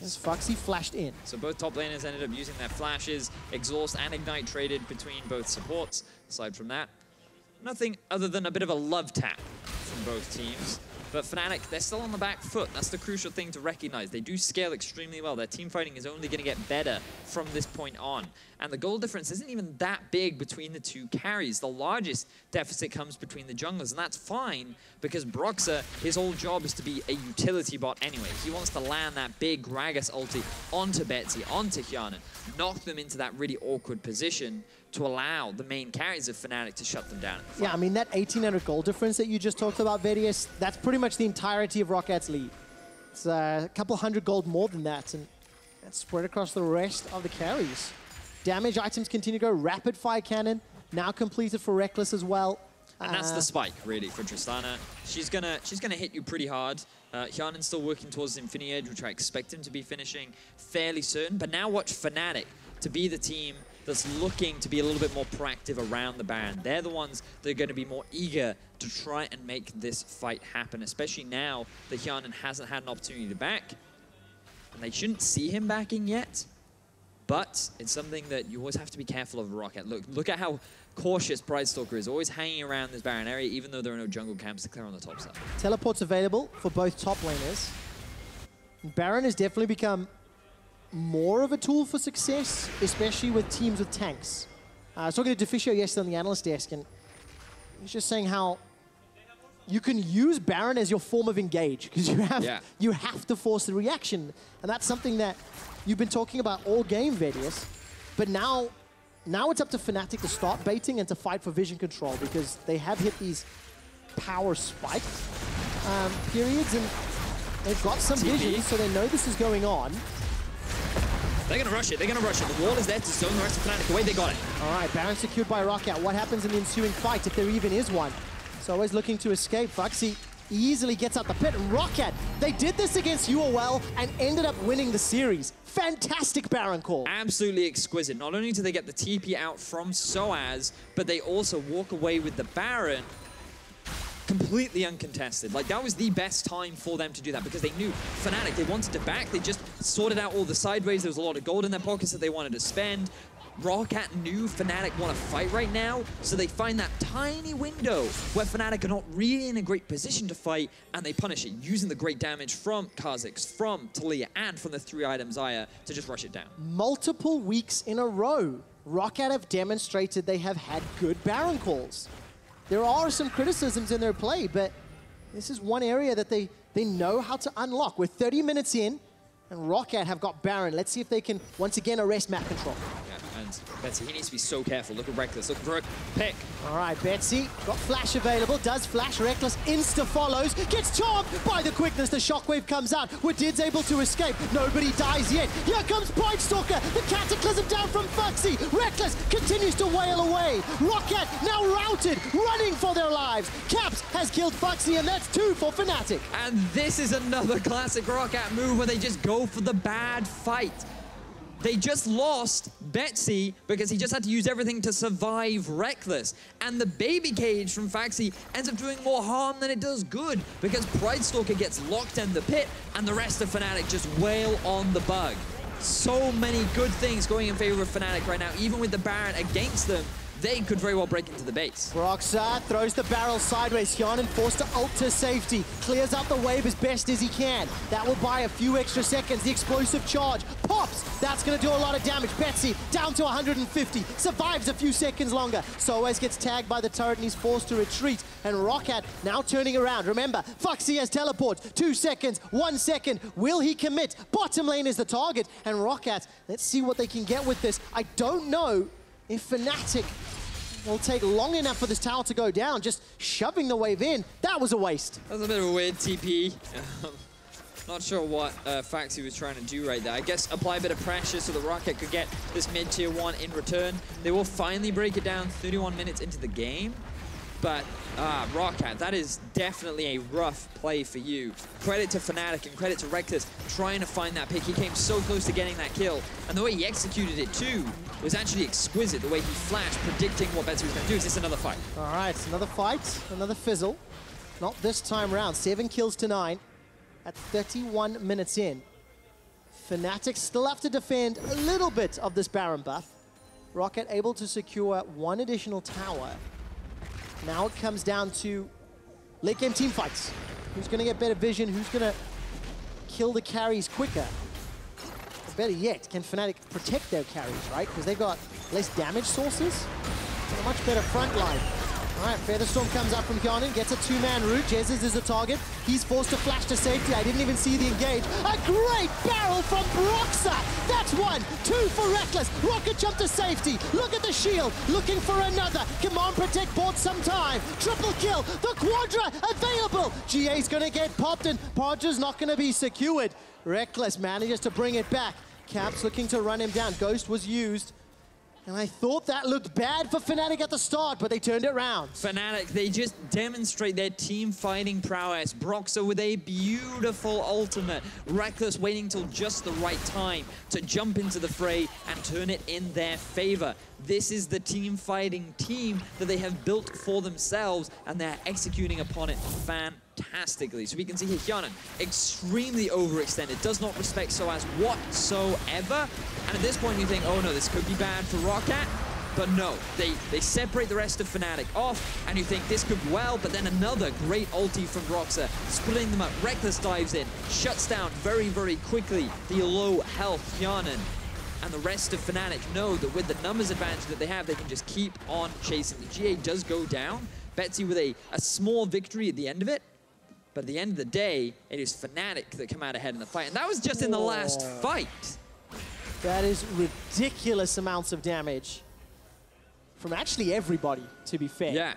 G: As Phaxi flashed in.
H: So both top laners ended up using their flashes. Exhaust and Ignite traded between both supports. Aside from that, nothing other than a bit of a love tap from both teams. But Fnatic, they're still on the back foot. That's the crucial thing to recognize. They do scale extremely well. Their team fighting is only going to get better from this point on. And the goal difference isn't even that big between the two carries. The largest deficit comes between the junglers, and that's fine because Broxah, his whole job is to be a utility bot anyway. He wants to land that big Gragas ulti onto Betsy, onto Hjarnan, knock them into that really awkward position to allow the main carries of Fnatic to shut them down.
G: Yeah, I mean, that 1,800 gold difference that you just talked about, Vedius, that's pretty much the entirety of Rockat's lead. It's a couple hundred gold more than that, and that's spread across the rest of the carries. Damage items continue to go. Rapid Fire Cannon, now completed for Rekkles as well.
H: And that's the spike, really, for Tristana. She's gonna hit you pretty hard. Hjarnan's still working towards the Infinity Edge, which I expect him to be finishing fairly soon. But now watch Fnatic to be the team that's looking to be a little bit more proactive around the Baron. They're the ones that are going to be more eager to try and make this fight happen, especially now that Hjarnan hasn't had an opportunity to back. And they shouldn't see him backing yet, but it's something that you always have to be careful of Roccat. Look at how cautious Pridestalker is, always hanging around this Baron area, even though there are no jungle camps to clear on the top side.
G: Teleports available for both top laners. Baron has definitely become more of a tool for success, especially with teams with tanks. I was talking to Deficio yesterday on the analyst desk, and he's just saying how you can use Baron as your form of engage, because you have to force the reaction. And that's something that you've been talking about all game, Vedius. But now it's up to Fnatic to start baiting and to fight for vision control, because they have hit these power spike periods, and they've got some vision, so they know this is going on.
H: They're going to rush it. They're going to rush it. The wall is there to zone the rest of Fnatic away. They got it.
G: All right, Baron secured by Roccat. What happens in the ensuing fight, if there even is one? So always looking to escape. Phaxi easily gets out the pit. And Roccat, they did this against UOL and ended up winning the series. Fantastic Baron call.
H: Absolutely exquisite. Not only do they get the TP out from sOAZ, but they also walk away with the Baron completely uncontested. Like, that was the best time for them to do that, because they knew Fnatic, they wanted to back. They just sorted out all the sideways. There was a lot of gold in their pockets that they wanted to spend. Roccat knew Fnatic want to fight right now, so they find that tiny window where Fnatic are not really in a great position to fight, and they punish it, using the great damage from Kha'zix, from Taliyah, and from the 3-item Xayah to just rush it down.
G: Multiple weeks in a row, Roccat have demonstrated they have had good Baron calls. There are some criticisms in their play, but this is one area that they know how to unlock. We're 30 minutes in, and Roccat have got Baron. Let's see if they can once again arrest map control.
H: Yeah, and Betsy, he needs to be so careful. Look at Rekkles, looking for a pick.
G: All right, Betsy got flash available, does flash. Rekkles insta follows, gets charmed by the quickness. The shockwave comes out. Wadid's able to escape. Nobody dies yet. Here comes Pridestalker. The cataclysm down from Phaxi. Rekkles continues to wail away. Roccat now routed, running for their lives. Caps has killed Phaxi, and that's 2 for Fnatic.
H: And this is another classic Roccat move where they just go for the bad fight. They just lost Betsy because he just had to use everything to survive Rekkles. And the baby cage from Phaxi ends up doing more harm than it does good, because Pridestalker gets locked in the pit and the rest of Fnatic just wail on the bug. So many good things going in favor of Fnatic right now. Even with the Baron against them, they could very well break into the base.
G: Broxah throws the barrel sideways. Hjarnan forced to ult to safety. Clears out the wave as best as he can. That will buy a few extra seconds. The explosive charge pops. That's going to do a lot of damage. Betsy down to 150. Survives a few seconds longer. sOAZ gets tagged by the turret and he's forced to retreat. And Roccat now turning around. Remember, Phaxi has teleport. 2 seconds, 1 second. Will he commit? Bottom lane is the target. And Roccat, let's see what they can get with this. I don't know if Fnatic will take long enough for this tower to go down. Just shoving the wave in, that was a waste.
H: That was a bit of a weird TP. Not sure what Phaxi was trying to do right there. I guess apply a bit of pressure so that Roccat could get this mid-tier 1 in return. They will finally break it down 31 minutes into the game. But Roccat, that is definitely a rough play for you. Credit to Fnatic and credit to Rekkles trying to find that pick. He came so close to getting that kill. And the way he executed it too was actually exquisite. The way he flashed, predicting what Betsy was going to do. Is this another fight?
G: All right, it's another fight, another fizzle. Not this time round. 7 kills to 9 at 31 minutes in. Fnatic still have to defend a little bit of this Baron buff. Roccat able to secure 1 additional tower. Now it comes down to late game team fights. Who's going to get better vision? Who's going to kill the carries quicker? Or better yet, can Fnatic protect their carries, right? Because they've got less damage sources and a much better front line. All right, Featherstorm comes up from Hjarnan, gets a 2-man route. Jesiz is a target. He's forced to flash to safety. I didn't even see the engage. A great barrel from Broxah. That's 1, 2 for Rekkles. Rocket jump to safety. Look at the shield, looking for another. Come on, protect board some time. Triple kill, the Quadra available. GA's gonna get popped and Podger's not gonna be secured. Rekkles manages to bring it back. Caps looking to run him down. Ghost was used. And I thought that looked bad for Fnatic at the start, but they turned it around.
H: Fnatic, they just demonstrate their team fighting prowess. Broxah with a beautiful ultimate. Rekkles waiting till just the right time to jump into the fray and turn it in their favor. This is the team fighting team that they have built for themselves, and they're executing upon it fantastically. So we can see here Hjarnan extremely overextended, does not respect sOAZ whatsoever. And at this point you think, oh no, this could be bad for Roccat. But no, they separate the rest of Fnatic off, and you think this could be well, but then another great ulti from Broxah, splitting them up. Rekkles dives in, shuts down very, very quickly the low health Hjarnan. And the rest of Fnatic know that with the numbers advantage that they have, they can just keep on chasing. The GA does go down. Betsy with a small victory at the end of it. But at the end of the day, it is Fnatic that come out ahead in the fight. And that was just in the last fight.
G: That is ridiculous amounts of damage from actually everybody, to be fair.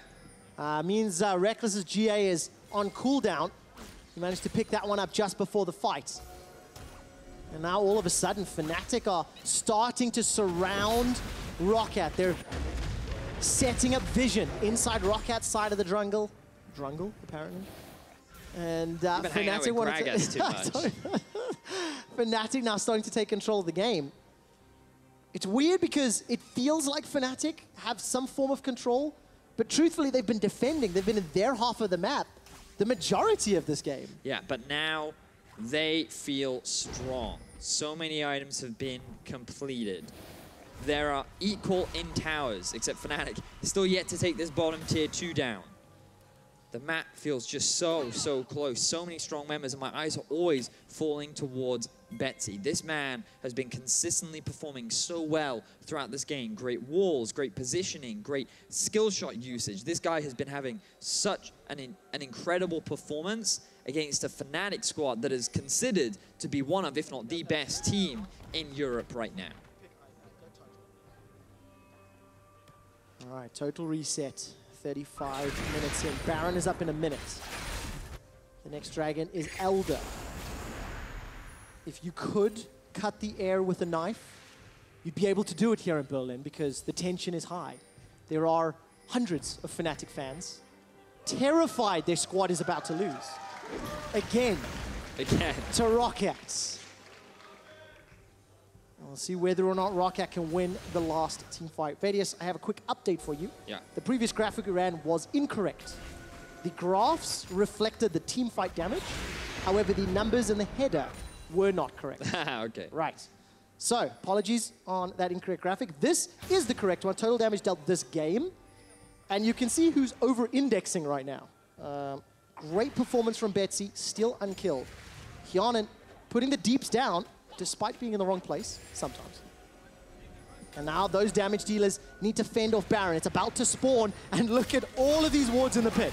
H: Yeah.
G: Means Rekkles' GA is on cooldown. He managed to pick that one up just before the fight. And now all of a sudden, Fnatic are starting to surround Roccat. They're setting up vision inside Rockat's side of the jungle. Drungle, apparently. And Fnatic wanted
H: Gragas too much.
G: Fnatic now starting to take control of the game. It's weird because it feels like Fnatic have some form of control, but truthfully, they've been defending. They've been in their half of the map the majority of this game.
H: Yeah, but now they feel strong. So many items have been completed. There are equal in towers, except Fnatic still yet to take this bottom tier 2 down. The map feels just so close. So many strong members, and my eyes are always falling towards Betsy. This man has been consistently performing so well throughout this game. Great walls, great positioning, great skill shot usage. This guy has been having such an incredible performance against a Fnatic squad that is considered to be one of, if not the best team in Europe right now.
G: All right, total reset. 35 minutes in. Baron is up in a minute. The next dragon is Elder. If you could cut the air with a knife, you'd be able to do it here in Berlin because the tension is high. There are hundreds of Fnatic fans terrified their squad is about to lose. Again. To Roccat. We'll see whether or not Roccat can win the last team fight. Vedius, I have a quick update for you.
H: Yeah.
G: The previous graphic we ran was incorrect. The graphs reflected the team fight damage. However, the numbers in the header were not correct.
H: Okay.
G: Right. So, apologies on that incorrect graphic. This is the correct one. Total damage dealt this game. And you can see who's over-indexing right now. Great performance from Betsy, still unkilled. Hjarnan putting the deeps down, despite being in the wrong place, sometimes. And now those damage dealers need to fend off Baron. It's about to spawn, and look at all of these wards in the pit.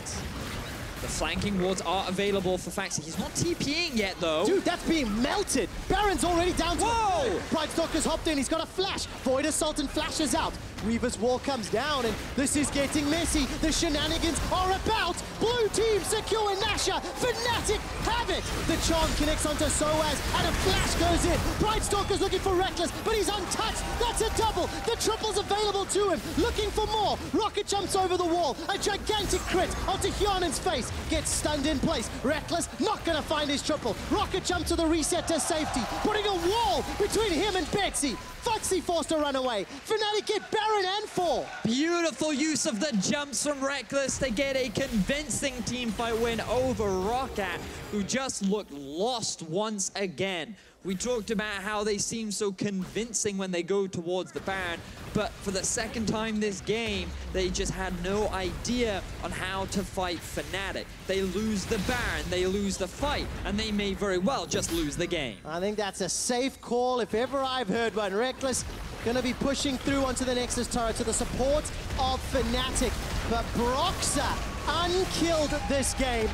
H: The flanking wards are available for Phaxi. He's not TPing yet, though.
G: Dude, that's being melted. Baron's already down to
H: Whoa!
G: Pridestalker's hopped in. He's got a flash. Void Assault and flashes out. Reaver's wall comes down, and this is getting messy. The shenanigans are about. Blue team secure Nasha. Fnatic have it. The charm connects onto sOAZ, and a flash goes in. Pridestalker's looking for Rekkles, but he's untouched. That's a double. The triple's available to him. Looking for more. Rocket jumps over the wall. A gigantic crit onto Hjarnan's face. Gets stunned in place. Rekkles not going to find his triple. Rocket jump to the reset to safety. Putting a wall between him and Betsy. Phaxi forced to run away. Fnatic get Baron and 4.
H: Beautiful use of the jumps from Rekkles to get a convincing teamfight win over Roccat, who just looked lost once again. We talked about how they seem so convincing when they go towards the Baron, but for the second time this game, they just had no idea on how to fight Fnatic. They lose the Baron, they lose the fight, and they may very well just lose the game.
G: I think that's a safe call if ever I've heard one. Rekkles gonna be pushing through onto the Nexus turret to the support of Fnatic, but Broxah unkilled this game.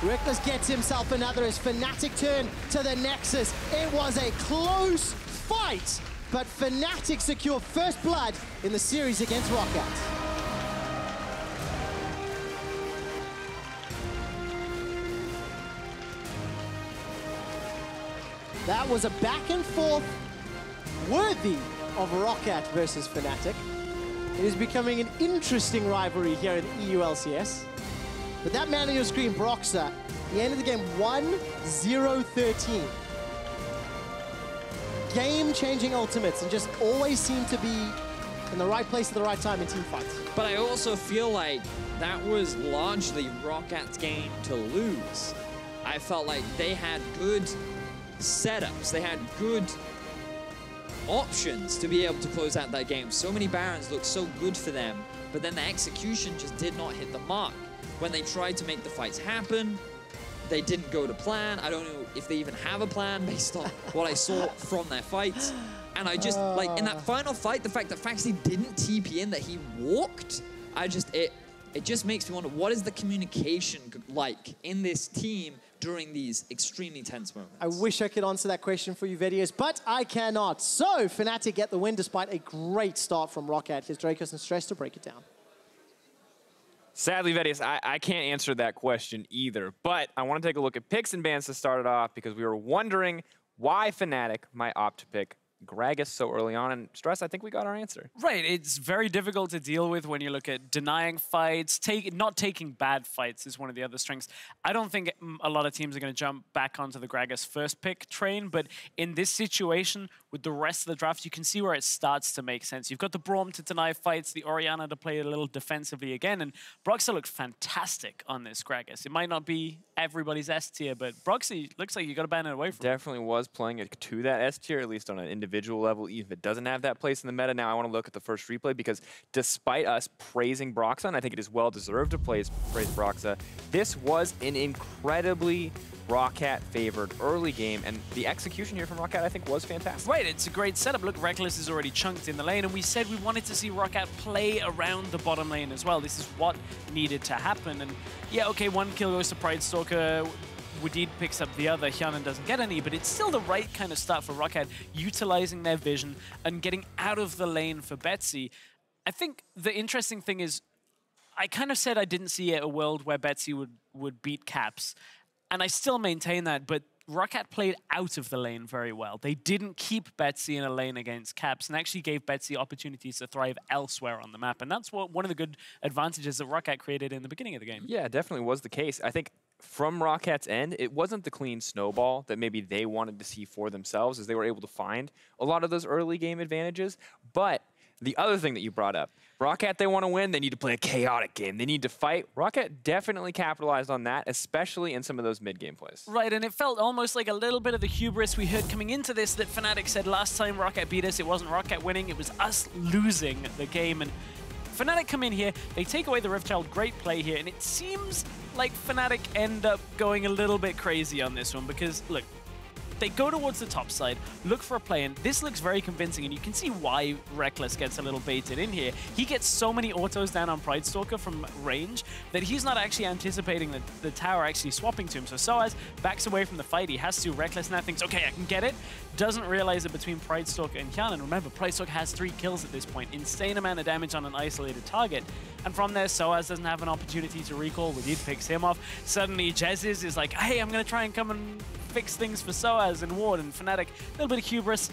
G: Rekkles gets himself another as Fnatic turn to the Nexus. It was a close fight, but Fnatic secure first blood in the series against Roccat. That was a back and forth worthy of Roccat versus Fnatic. It is becoming an interesting rivalry here in EU LCS. But that man on your screen, Broxah, he ended the game 1-0-13. Game-changing ultimates and just always seem to be in the right place at the right time in team fights.
H: But I also feel like that was largely Rockat's game to lose. I felt like they had good setups. They had good options to be able to close out that game. So many Barons looked so good for them, but then the execution just did not hit the mark. When they tried to make the fights happen, they didn't go to plan. I don't know if they even have a plan based on what I saw from their fights. And I just, like, in that final fight, the fact that Phaxi didn't TP in, that he walked, it just makes me wonder, what is the communication like in this team during these extremely tense moments?
G: I wish I could answer that question for you, Vedius, but I cannot. So, Fnatic get the win despite a great start from Roccat. Here's Drakos and Stress to break it down.
E: Sadly, Vedius, I can't answer that question either, but I want to take a look at picks and bans to start it off because we were wondering why Fnatic might opt to pick Gragas so early on, and Stress, I think we got our answer.
F: Right, it's very difficult to deal with when you look at denying fights, not taking bad fights is one of the other strengths. I don't think a lot of teams are going to jump back onto the Gragas first pick train, but in this situation, with the rest of the draft, you can see where it starts to make sense. You've got the Braum to deny fights, the Orianna to play a little defensively again, and Broxah looked fantastic on this Gragas. It might not be everybody's S tier, but Broxah looks like you got to ban it away from
E: Definitely was playing it to that S tier, at least on an individual level, even if it doesn't have that place in the meta. Now I want to look at the first replay because despite us praising Broxah, and I think it is well deserved to praise Broxah, this was an incredibly Roccat favored early game, and the execution here from Roccat I think was fantastic.
F: Right, it's a great setup. Look, Rekkles is already chunked in the lane, and we said we wanted to see Roccat play around the bottom lane as well. This is what needed to happen, and yeah, okay, one kill goes to Pridestalker, Wadid picks up the other, Hjarnan doesn't get any, but it's still the right kind of start for Roccat, utilizing their vision and getting out of the lane for Betsy. I think the interesting thing is, I kind of said I didn't see a world where Betsy would beat Caps, and I still maintain that, but Roccat played out of the lane very well. They didn't keep Betsy in a lane against Caps and actually gave Betsy opportunities to thrive elsewhere on the map. And that's one of the good advantages that Roccat created in the beginning of the game.
E: Yeah, it definitely was the case. I think from Rockat's end, it wasn't the clean snowball that maybe they wanted to see for themselves, as they were able to find a lot of those early game advantages. But the other thing that you brought up, Roccat, they want to win, they need to play a chaotic game. They need to fight. Roccat definitely capitalized on that, especially in some of those mid-game plays.
F: Right, and it felt almost like a little bit of the hubris we heard coming into this that Fnatic said last time Roccat beat us, it wasn't Roccat winning, it was us losing the game. And Fnatic come in here, they take away the Riftchild, great play here, and it seems like Fnatic end up going a little bit crazy on this one because, look, they go towards the top side, look for a play, and this looks very convincing, and you can see why Rekkles gets a little baited in here. He gets so many autos down on Pridestalker from range that he's not actually anticipating the tower actually swapping to him. So sOAZ backs away from the fight. He has to. Rekkles now thinks, okay, I can get it. Doesn't realize it between Pridestalker and Hjarnan. Remember, Pridestalker has 3 kills at this point. Insane amount of damage on an isolated target. And from there, sOAZ doesn't have an opportunity to recall. Wadid picks him off. Suddenly, Jesiz is like, hey, I'm going to try and come and fix things for sOAZ and Ward, and Fnatic, a little bit of hubris,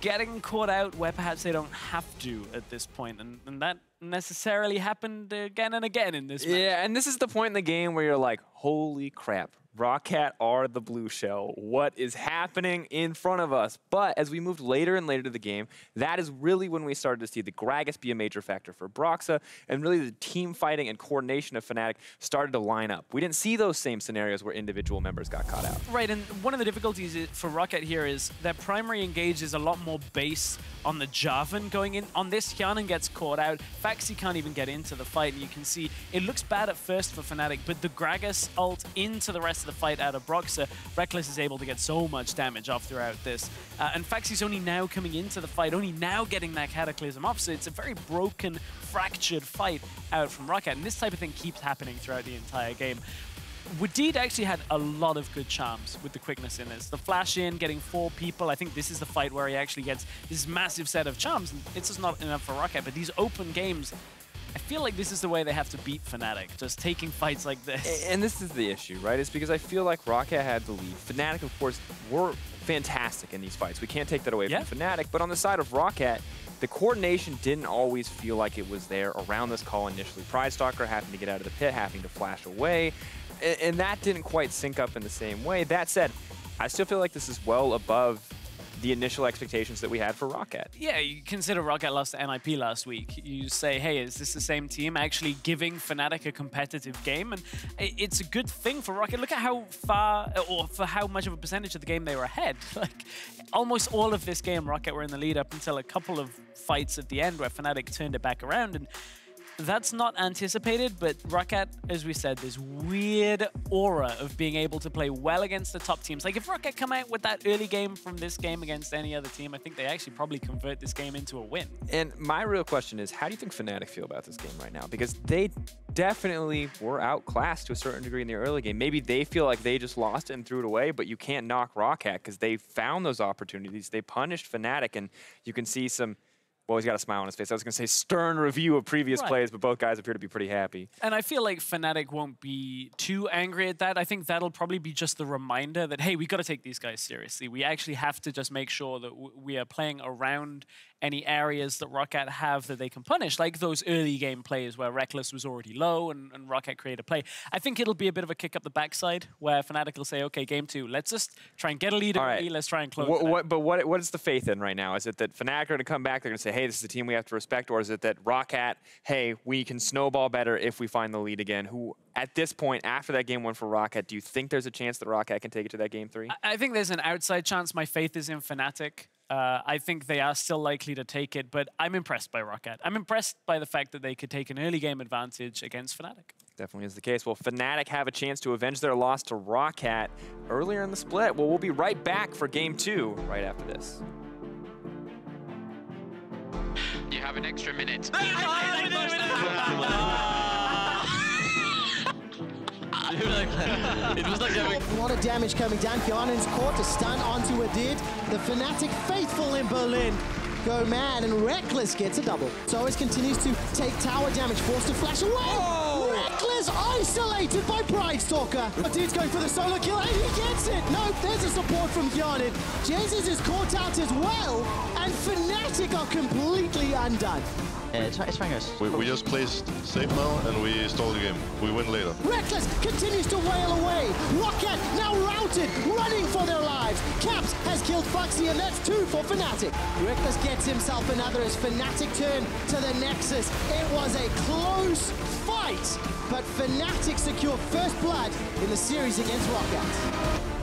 F: getting caught out where perhaps they don't have to at this point, and that necessarily happened again and again in this match.
E: Yeah, and this is the point in the game where you're like, holy crap, Roccat are the blue shell. What is happening in front of us? But as we moved later and later to the game, that is really when we started to see the Gragas be a major factor for Broxah, and really the team fighting and coordination of Fnatic started to line up. We didn't see those same scenarios where individual members got caught out.
F: Right, and one of the difficulties for Roccat here is their primary engage is a lot more based on the Jarvan going in. On this, Hjarnan gets caught out. Phaxi can't even get into the fight, and you can see it looks bad at first for Fnatic, but the Gragas ult into the rest of the fight out of Broxah, Rekkles is able to get so much damage off throughout this. And Phaxi's only now coming into the fight, only now getting that Cataclysm off, so it's a very broken, fractured fight out from Roccat, and this type of thing keeps happening throughout the entire game. Wadid actually had a lot of good charms with the quickness in this. The flash in, getting 4 people, I think this is the fight where he actually gets this massive set of charms. And it's just not enough for Roccat, but these open games, I feel like this is the way they have to beat Fnatic, just taking fights like this.
E: And this is the issue, right? It's because I feel like Roccat had the lead. Fnatic, of course, were fantastic in these fights. We can't take that away from Fnatic, but on the side of Roccat, the coordination didn't always feel like it was there around this call initially. Pridestalker having to get out of the pit, having to flash away, and that didn't quite sync up in the same way. That said, I still feel like this is well above the initial expectations that we had for Roccat.
F: Yeah, you consider Roccat lost to NIP last week. You say, hey, is this the same team actually giving Fnatic a competitive game? And it's a good thing for Roccat. Look at how far, or for how much of a percentage of the game they were ahead. Like, almost all of this game, Roccat were in the lead up until a couple of fights at the end where Fnatic turned it back around. And that's not anticipated, but Roccat, as we said, this weird aura of being able to play well against the top teams. Like, if Roccat come out with that early game from this game against any other team, I think they actually probably convert this game into a win.
E: And my real question is, how do you think Fnatic feel about this game right now? Because they definitely were outclassed to a certain degree in the early game. Maybe they feel like they just lost it and threw it away, but you can't knock Roccat because they found those opportunities. They punished Fnatic, and you can see some... Well, he's got a smile on his face. I was going to say stern review of previous plays, but both guys appear to be pretty happy.
F: And I feel like Fnatic won't be too angry at that. I think that'll probably be just the reminder that, hey, we got to take these guys seriously. We actually have to just make sure that we are playing around any areas that Roccat have that they can punish, like those early game plays where Rekkles was already low and Roccat created a play. I think it'll be a bit of a kick up the backside where Fnatic will say, okay, game 2, let's just try and get a lead early, let's try and close it.
E: But what is the faith in right now? Is it that Fnatic are going to come back, they're going to say, hey, this is a team we have to respect, or is it that Roccat, hey, we can snowball better if we find the lead again? Who, at this point, after that game 1 for Roccat, do you think there's a chance that Roccat can take it to that game 3?
F: I think there's an outside chance. My faith is in Fnatic. I think they are still likely to take it, but I'm impressed by Roccat. I'm impressed by the fact that they could take an early game advantage against Fnatic.
E: Definitely is the case. Well, Fnatic have a chance to avenge their loss to Roccat earlier in the split. Well, we'll be right back for game 2 right after this.
I: You have an extra minute.
B: It was like
G: A lot of damage coming down. Hjarnan's caught to stun onto Wadid. The Fnatic faithful in Berlin go mad, and Rekkles gets a double. sOAZ continues to take tower damage, forced to flash away. Rekkles isolated by Pridestalker. Wadid's going for the solo kill, and he gets it. No, there's a support from Hjarnan. Jesiz is caught out as well, and Fnatic are completely undone.
J: It's fine, guys.
K: We just placed safe now, and we stole the game. We win later.
G: Rekkles continues to wail away. Roccat now routed, running for their lives. Caps has killed Phaxi, and that's 2 for Fnatic. Rekkles gets himself another as Fnatic turn to the Nexus. It was a close fight, but Fnatic secure first blood in the series against Roccat.